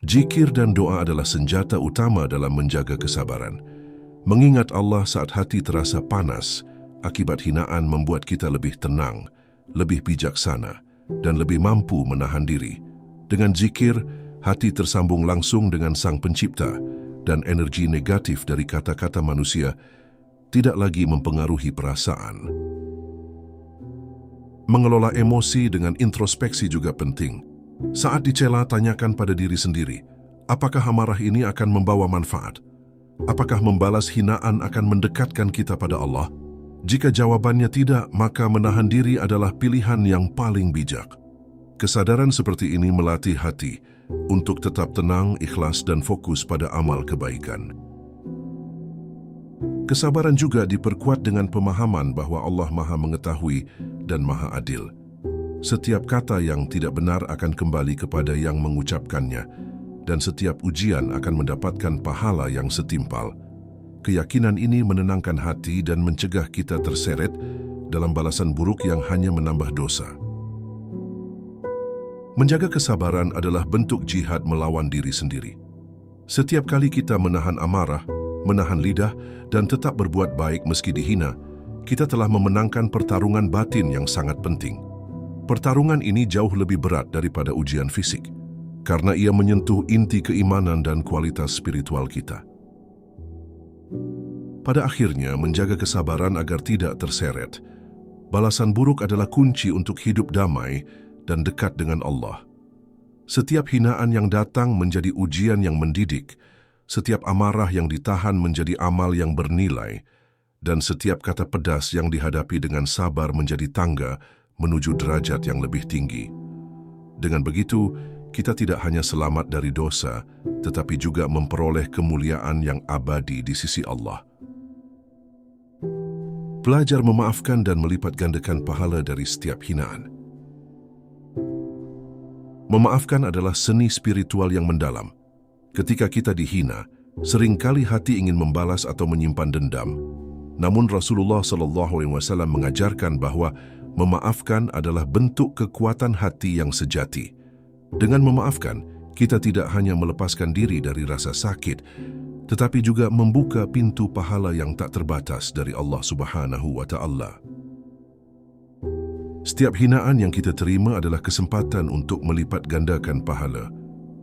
Zikir dan doa adalah senjata utama dalam menjaga kesabaran. Mengingat Allah saat hati terasa panas, akibat hinaan membuat kita lebih tenang, lebih bijaksana, dan lebih mampu menahan diri. Dengan zikir, hati tersambung langsung dengan Sang Pencipta, dan energi negatif dari kata-kata manusia tidak lagi mempengaruhi perasaan. Mengelola emosi dengan introspeksi juga penting. Saat dicela, tanyakan pada diri sendiri, apakah amarah ini akan membawa manfaat? Apakah membalas hinaan akan mendekatkan kita pada Allah? Jika jawabannya tidak, maka menahan diri adalah pilihan yang paling bijak. Kesadaran seperti ini melatih hati untuk tetap tenang, ikhlas, dan fokus pada amal kebaikan. Kesabaran juga diperkuat dengan pemahaman bahwa Allah Maha Mengetahui dan Maha Adil. Setiap kata yang tidak benar akan kembali kepada yang mengucapkannya, dan setiap ujian akan mendapatkan pahala yang setimpal. Keyakinan ini menenangkan hati dan mencegah kita terseret dalam balasan buruk yang hanya menambah dosa. Menjaga kesabaran adalah bentuk jihad melawan diri sendiri. Setiap kali kita menahan amarah, menahan lidah, dan tetap berbuat baik meski dihina, kita telah memenangkan pertarungan batin yang sangat penting. Pertarungan ini jauh lebih berat daripada ujian fisik, karena ia menyentuh inti keimanan dan kualitas spiritual kita. Pada akhirnya, menjaga kesabaran agar tidak terseret Balasan buruk adalah kunci untuk hidup damai dan dekat dengan Allah. Setiap hinaan yang datang menjadi ujian yang mendidik, setiap amarah yang ditahan menjadi amal yang bernilai, dan setiap kata pedas yang dihadapi dengan sabar menjadi tangga menuju derajat yang lebih tinggi. Dengan begitu, kita tidak hanya selamat dari dosa, tetapi juga memperoleh kemuliaan yang abadi di sisi Allah. Belajar memaafkan dan melipat gandakan pahala dari setiap hinaan. Memaafkan adalah seni spiritual yang mendalam. Ketika kita dihina, seringkali hati ingin membalas atau menyimpan dendam. Namun Rasulullah SAW mengajarkan bahwa memaafkan adalah bentuk kekuatan hati yang sejati. Dengan memaafkan, kita tidak hanya melepaskan diri dari rasa sakit, tetapi juga membuka pintu pahala yang tak terbatas dari Allah Subhanahu wa Ta'ala. Setiap hinaan yang kita terima adalah kesempatan untuk melipat gandakan pahala.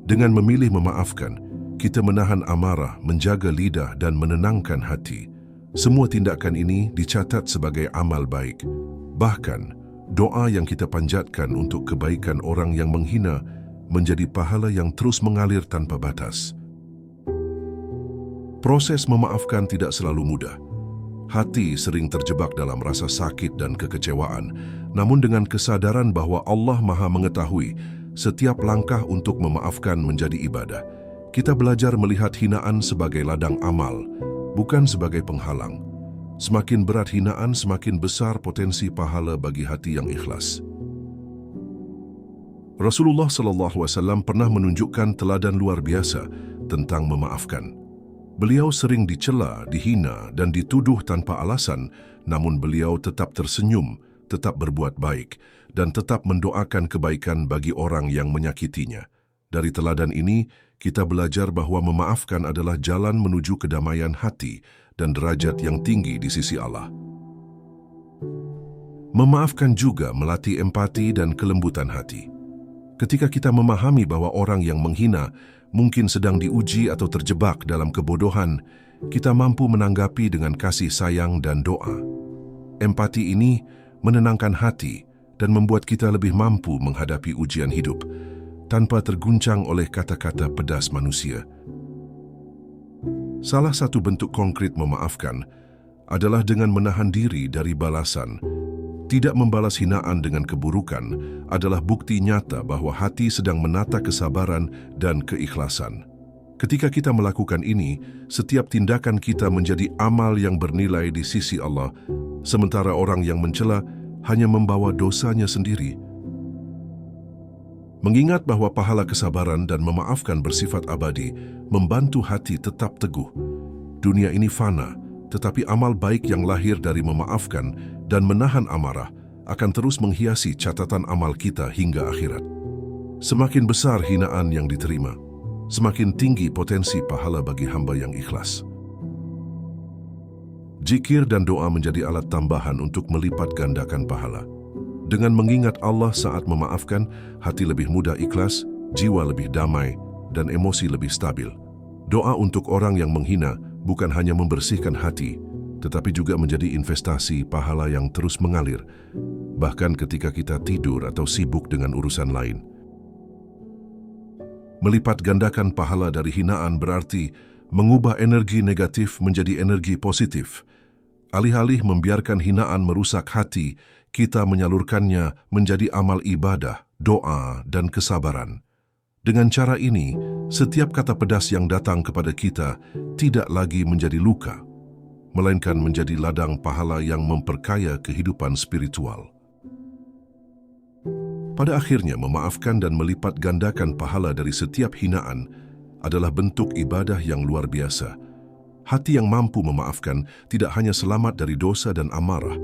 Dengan memilih memaafkan, kita menahan amarah, menjaga lidah dan menenangkan hati. Semua tindakan ini dicatat sebagai amal baik. Bahkan, doa yang kita panjatkan untuk kebaikan orang yang menghina menjadi pahala yang terus mengalir tanpa batas. Proses memaafkan tidak selalu mudah. Hati sering terjebak dalam rasa sakit dan kekecewaan, namun dengan kesadaran bahwa Allah Maha mengetahui, setiap langkah untuk memaafkan menjadi ibadah. Kita belajar melihat hinaan sebagai ladang amal, bukan sebagai penghalang. Semakin berat hinaan, semakin besar potensi pahala bagi hati yang ikhlas. Rasulullah SAW pernah menunjukkan teladan luar biasa tentang memaafkan. Beliau sering dicela, dihina, dan dituduh tanpa alasan, namun beliau tetap tersenyum, tetap berbuat baik, dan tetap mendoakan kebaikan bagi orang yang menyakitinya. Dari teladan ini, kita belajar bahwa memaafkan adalah jalan menuju kedamaian hati dan derajat yang tinggi di sisi Allah. Memaafkan juga melatih empati dan kelembutan hati. Ketika kita memahami bahwa orang yang menghina mungkin sedang diuji atau terjebak dalam kebodohan, kita mampu menanggapi dengan kasih sayang dan doa. Empati ini menenangkan hati dan membuat kita lebih mampu menghadapi ujian hidup tanpa terguncang oleh kata-kata pedas manusia. Salah satu bentuk konkret memaafkan adalah dengan menahan diri dari balasan. Tidak membalas hinaan dengan keburukan adalah bukti nyata bahwa hati sedang menata kesabaran dan keikhlasan. Ketika kita melakukan ini, setiap tindakan kita menjadi amal yang bernilai di sisi Allah, sementara orang yang mencela hanya membawa dosanya sendiri. Mengingat bahwa pahala kesabaran dan memaafkan bersifat abadi, membantu hati tetap teguh. Dunia ini fana, tetapi amal baik yang lahir dari memaafkan dan menahan amarah akan terus menghiasi catatan amal kita hingga akhirat. Semakin besar hinaan yang diterima, semakin tinggi potensi pahala bagi hamba yang ikhlas. Zikir dan doa menjadi alat tambahan untuk melipat gandakan pahala. Dengan mengingat Allah saat memaafkan, hati lebih mudah ikhlas, jiwa lebih damai, dan emosi lebih stabil. Doa untuk orang yang menghina bukan hanya membersihkan hati, tetapi juga menjadi investasi pahala yang terus mengalir, bahkan ketika kita tidur atau sibuk dengan urusan lain. Melipat gandakan pahala dari hinaan berarti mengubah energi negatif menjadi energi positif. Alih-alih membiarkan hinaan merusak hati, kita menyalurkannya menjadi amal ibadah, doa, dan kesabaran. Dengan cara ini, setiap kata pedas yang datang kepada kita tidak lagi menjadi luka, melainkan menjadi ladang pahala yang memperkaya kehidupan spiritual. Pada akhirnya, memaafkan dan melipat gandakan pahala dari setiap hinaan adalah bentuk ibadah yang luar biasa. Hati yang mampu memaafkan tidak hanya selamat dari dosa dan amarah,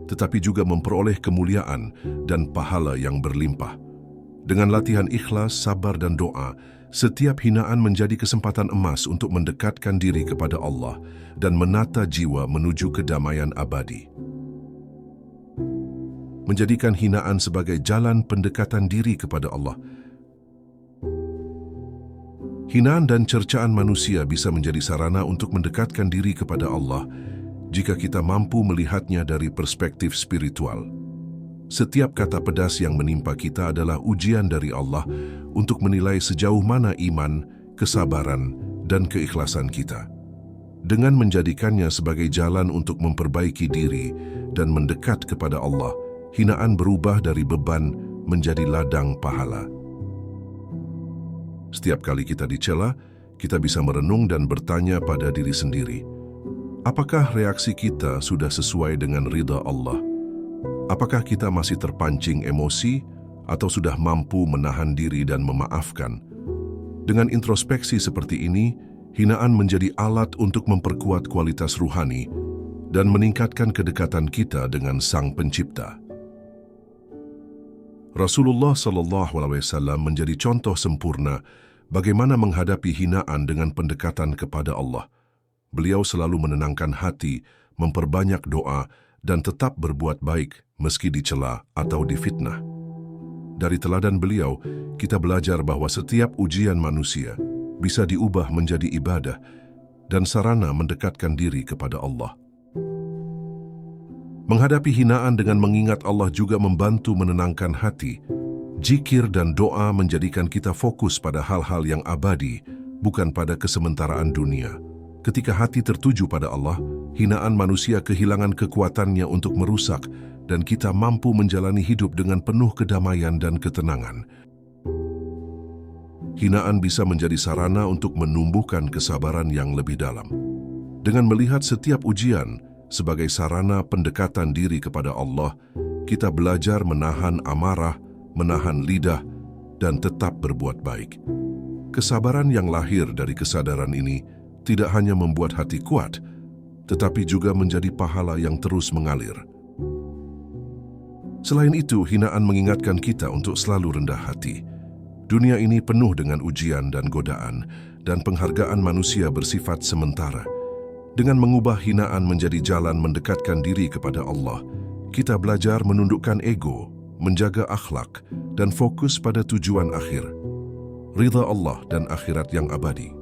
tetapi juga memperoleh kemuliaan dan pahala yang berlimpah. Dengan latihan ikhlas, sabar, dan doa, setiap hinaan menjadi kesempatan emas untuk mendekatkan diri kepada Allah dan menata jiwa menuju kedamaian abadi. Menjadikan hinaan sebagai jalan pendekatan diri kepada Allah. Hinaan dan cercaan manusia bisa menjadi sarana untuk mendekatkan diri kepada Allah jika kita mampu melihatnya dari perspektif spiritual. Setiap kata pedas yang menimpa kita adalah ujian dari Allah untuk menilai sejauh mana iman, kesabaran, dan keikhlasan kita. Dengan menjadikannya sebagai jalan untuk memperbaiki diri dan mendekat kepada Allah, hinaan berubah dari beban menjadi ladang pahala. Setiap kali kita dicela, kita bisa merenung dan bertanya pada diri sendiri, apakah reaksi kita sudah sesuai dengan ridha Allah? Apakah kita masih terpancing emosi atau sudah mampu menahan diri dan memaafkan? Dengan introspeksi seperti ini, hinaan menjadi alat untuk memperkuat kualitas ruhani dan meningkatkan kedekatan kita dengan Sang Pencipta. Rasulullah SAW menjadi contoh sempurna bagaimana menghadapi hinaan dengan pendekatan kepada Allah. Beliau selalu menenangkan hati, memperbanyak doa, dan tetap berbuat baik meski dicela atau difitnah. Dari teladan beliau, kita belajar bahwa setiap ujian manusia bisa diubah menjadi ibadah dan sarana mendekatkan diri kepada Allah. Menghadapi hinaan dengan mengingat Allah juga membantu menenangkan hati. Zikir dan doa menjadikan kita fokus pada hal-hal yang abadi, bukan pada kesementaraan dunia. Ketika hati tertuju pada Allah, hinaan manusia kehilangan kekuatannya untuk merusak dan kita mampu menjalani hidup dengan penuh kedamaian dan ketenangan. Hinaan bisa menjadi sarana untuk menumbuhkan kesabaran yang lebih dalam. Dengan melihat setiap ujian sebagai sarana pendekatan diri kepada Allah, kita belajar menahan amarah, menahan lidah, dan tetap berbuat baik. Kesabaran yang lahir dari kesadaran ini tidak hanya membuat hati kuat, tetapi juga menjadi pahala yang terus mengalir. Selain itu, hinaan mengingatkan kita untuk selalu rendah hati. Dunia ini penuh dengan ujian dan godaan, dan penghargaan manusia bersifat sementara. Dengan mengubah hinaan menjadi jalan mendekatkan diri kepada Allah, kita belajar menundukkan ego, menjaga akhlak, dan fokus pada tujuan akhir, ridha Allah dan akhirat yang abadi.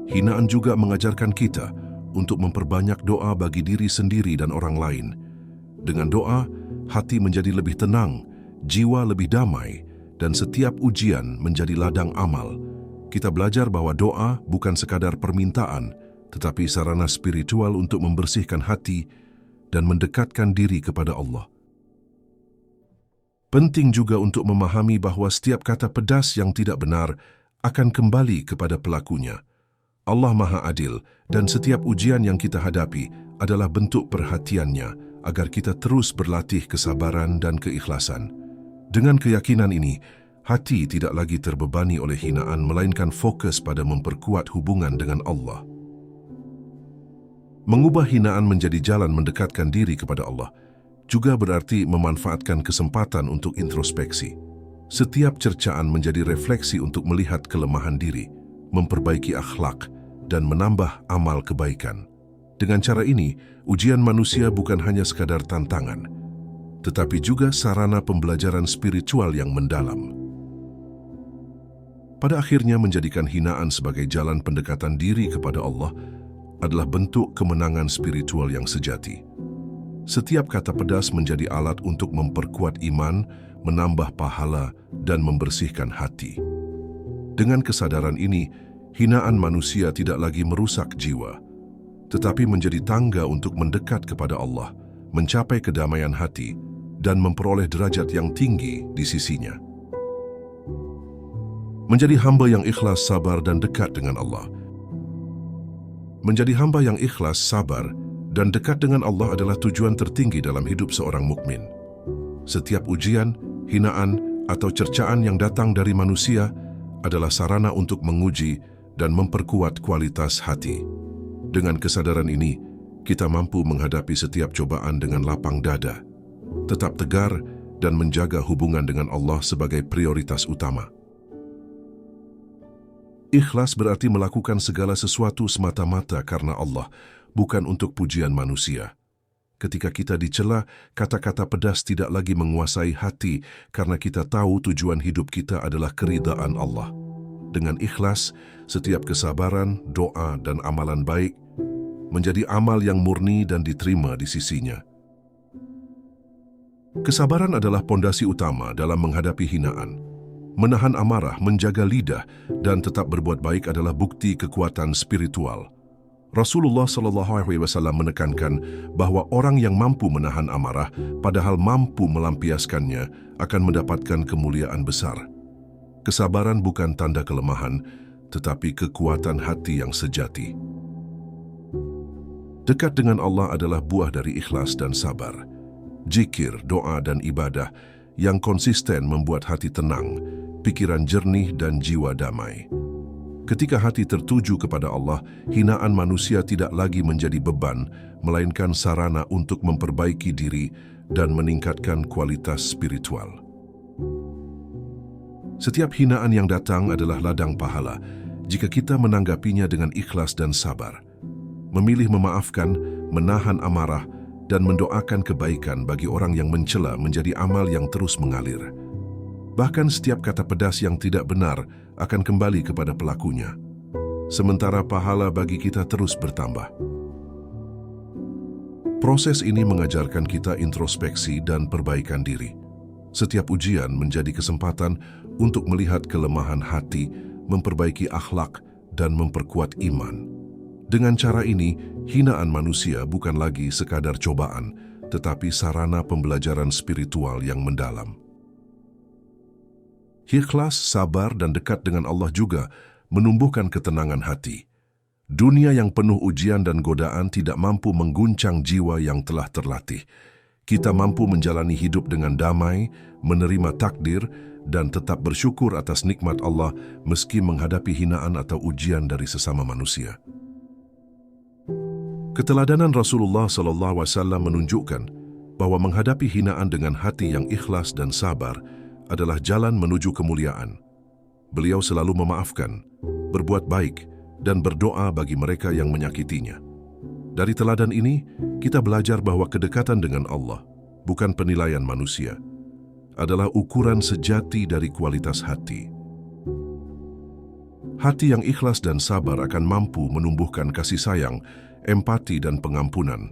Hinaan juga mengajarkan kita untuk memperbanyak doa bagi diri sendiri dan orang lain. Dengan doa, hati menjadi lebih tenang, jiwa lebih damai, dan setiap ujian menjadi ladang amal. Kita belajar bahwa doa bukan sekadar permintaan, tetapi sarana spiritual untuk membersihkan hati dan mendekatkan diri kepada Allah. Penting juga untuk memahami bahwa setiap kata pedas yang tidak benar akan kembali kepada pelakunya. Allah Maha Adil dan setiap ujian yang kita hadapi adalah bentuk perhatiannya agar kita terus berlatih kesabaran dan keikhlasan. Dengan keyakinan ini, hati tidak lagi terbebani oleh hinaan melainkan fokus pada memperkuat hubungan dengan Allah. Mengubah hinaan menjadi jalan mendekatkan diri kepada Allah juga berarti memanfaatkan kesempatan untuk introspeksi. Setiap cercaan menjadi refleksi untuk melihat kelemahan diri, memperbaiki akhlak, dan menambah amal kebaikan. Dengan cara ini, ujian manusia bukan hanya sekadar tantangan, tetapi juga sarana pembelajaran spiritual yang mendalam. Pada akhirnya, menjadikan hinaan sebagai jalan pendekatan diri kepada Allah adalah bentuk kemenangan spiritual yang sejati. Setiap kata pedas menjadi alat untuk memperkuat iman, menambah pahala, dan membersihkan hati. Dengan kesadaran ini, hinaan manusia tidak lagi merusak jiwa, tetapi menjadi tangga untuk mendekat kepada Allah, mencapai kedamaian hati, dan memperoleh derajat yang tinggi di sisinya. Menjadi hamba yang ikhlas, sabar, dan dekat dengan Allah. Menjadi hamba yang ikhlas, sabar, dan dekat dengan Allah adalah tujuan tertinggi dalam hidup seorang mukmin. Setiap ujian, hinaan, atau cercaan yang datang dari manusia adalah sarana untuk menguji dan memperkuat kualitas hati. Dengan kesadaran ini, kita mampu menghadapi setiap cobaan dengan lapang dada, tetap tegar, dan menjaga hubungan dengan Allah sebagai prioritas utama. Ikhlas berarti melakukan segala sesuatu semata-mata karena Allah, bukan untuk pujian manusia. Ketika kita dicela, kata-kata pedas tidak lagi menguasai hati karena kita tahu tujuan hidup kita adalah keridaan Allah. Dengan ikhlas, setiap kesabaran, doa, dan amalan baik menjadi amal yang murni dan diterima di sisinya. Kesabaran adalah pondasi utama dalam menghadapi hinaan. Menahan amarah, menjaga lidah, dan tetap berbuat baik adalah bukti kekuatan spiritual. Rasulullah SAW menekankan bahwa orang yang mampu menahan amarah, padahal mampu melampiaskannya, akan mendapatkan kemuliaan besar. Kesabaran bukan tanda kelemahan, tetapi kekuatan hati yang sejati. Dekat dengan Allah adalah buah dari ikhlas dan sabar. Zikir, doa, dan ibadah yang konsisten membuat hati tenang, pikiran jernih, dan jiwa damai. Ketika hati tertuju kepada Allah, hinaan manusia tidak lagi menjadi beban, melainkan sarana untuk memperbaiki diri dan meningkatkan kualitas spiritual. Setiap hinaan yang datang adalah ladang pahala jika kita menanggapinya dengan ikhlas dan sabar. Memilih memaafkan, menahan amarah, dan mendoakan kebaikan bagi orang yang mencela menjadi amal yang terus mengalir. Bahkan setiap kata pedas yang tidak benar akan kembali kepada pelakunya, sementara pahala bagi kita terus bertambah. Proses ini mengajarkan kita introspeksi dan perbaikan diri. Setiap ujian menjadi kesempatan untuk melihat kelemahan hati, memperbaiki akhlak, dan memperkuat iman. Dengan cara ini, hinaan manusia bukan lagi sekadar cobaan, tetapi sarana pembelajaran spiritual yang mendalam. Ikhlas, sabar, dan dekat dengan Allah juga menumbuhkan ketenangan hati. Dunia yang penuh ujian dan godaan tidak mampu mengguncang jiwa yang telah terlatih. Kita mampu menjalani hidup dengan damai, menerima takdir, dan tetap bersyukur atas nikmat Allah meski menghadapi hinaan atau ujian dari sesama manusia. Keteladanan Rasulullah SAW menunjukkan bahwa menghadapi hinaan dengan hati yang ikhlas dan sabar adalah jalan menuju kemuliaan. Beliau selalu memaafkan, berbuat baik, dan berdoa bagi mereka yang menyakitinya. Dari teladan ini, kita belajar bahwa kedekatan dengan Allah, bukan penilaian manusia, adalah ukuran sejati dari kualitas hati. Hati yang ikhlas dan sabar akan mampu menumbuhkan kasih sayang, empati, dan pengampunan.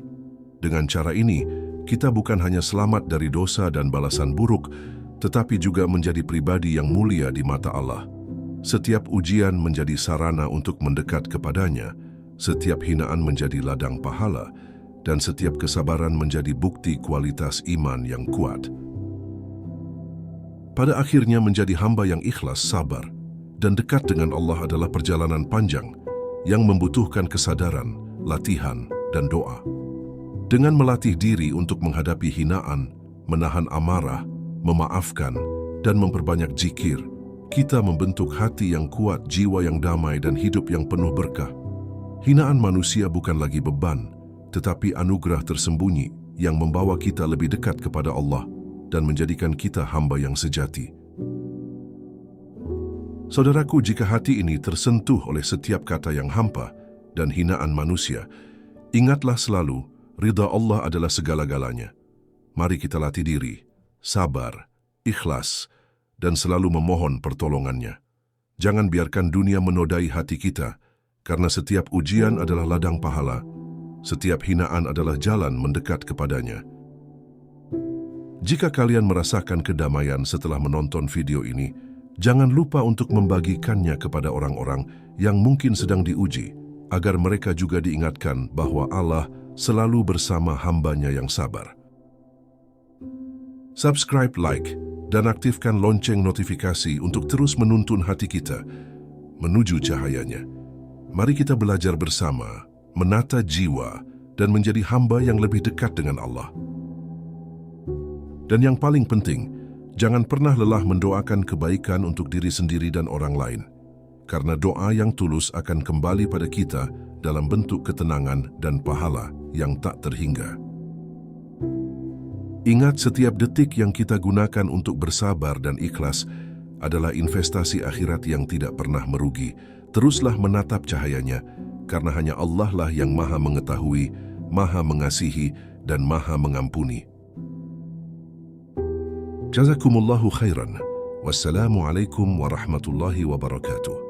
Dengan cara ini, kita bukan hanya selamat dari dosa dan balasan buruk, tetapi juga menjadi pribadi yang mulia di mata Allah. Setiap ujian menjadi sarana untuk mendekat kepadanya, setiap hinaan menjadi ladang pahala, dan setiap kesabaran menjadi bukti kualitas iman yang kuat. Pada akhirnya menjadi hamba yang ikhlas, sabar, dan dekat dengan Allah adalah perjalanan panjang yang membutuhkan kesadaran, latihan, dan doa. Dengan melatih diri untuk menghadapi hinaan, menahan amarah, memaafkan, dan memperbanyak zikir, kita membentuk hati yang kuat, jiwa yang damai, dan hidup yang penuh berkah. Hinaan manusia bukan lagi beban, tetapi anugerah tersembunyi yang membawa kita lebih dekat kepada Allah dan menjadikan kita hamba yang sejati. Saudaraku, jika hati ini tersentuh oleh setiap kata yang hampa dan hinaan manusia, ingatlah selalu, ridha Allah adalah segala-galanya. Mari kita latih diri, sabar, ikhlas, dan selalu memohon pertolongannya. Jangan biarkan dunia menodai hati kita, karena setiap ujian adalah ladang pahala, setiap hinaan adalah jalan mendekat kepadanya. Jika kalian merasakan kedamaian setelah menonton video ini, jangan lupa untuk membagikannya kepada orang-orang yang mungkin sedang diuji, agar mereka juga diingatkan bahwa Allah selalu bersama hambanya yang sabar. Subscribe, like, dan aktifkan lonceng notifikasi untuk terus menuntun hati kita menuju cahayanya. Mari kita belajar bersama, menata jiwa, dan menjadi hamba yang lebih dekat dengan Allah. Dan yang paling penting, jangan pernah lelah mendoakan kebaikan untuk diri sendiri dan orang lain, karena doa yang tulus akan kembali pada kita dalam bentuk ketenangan dan pahala yang tak terhingga. Ingat, setiap detik yang kita gunakan untuk bersabar dan ikhlas adalah investasi akhirat yang tidak pernah merugi. Teruslah menatap cahayanya, karena hanya Allah lah yang Maha Mengetahui, Maha Mengasihi, dan Maha Mengampuni. Jazakumullahu khairan. Wassalamualaikum warahmatullahi wabarakatuh.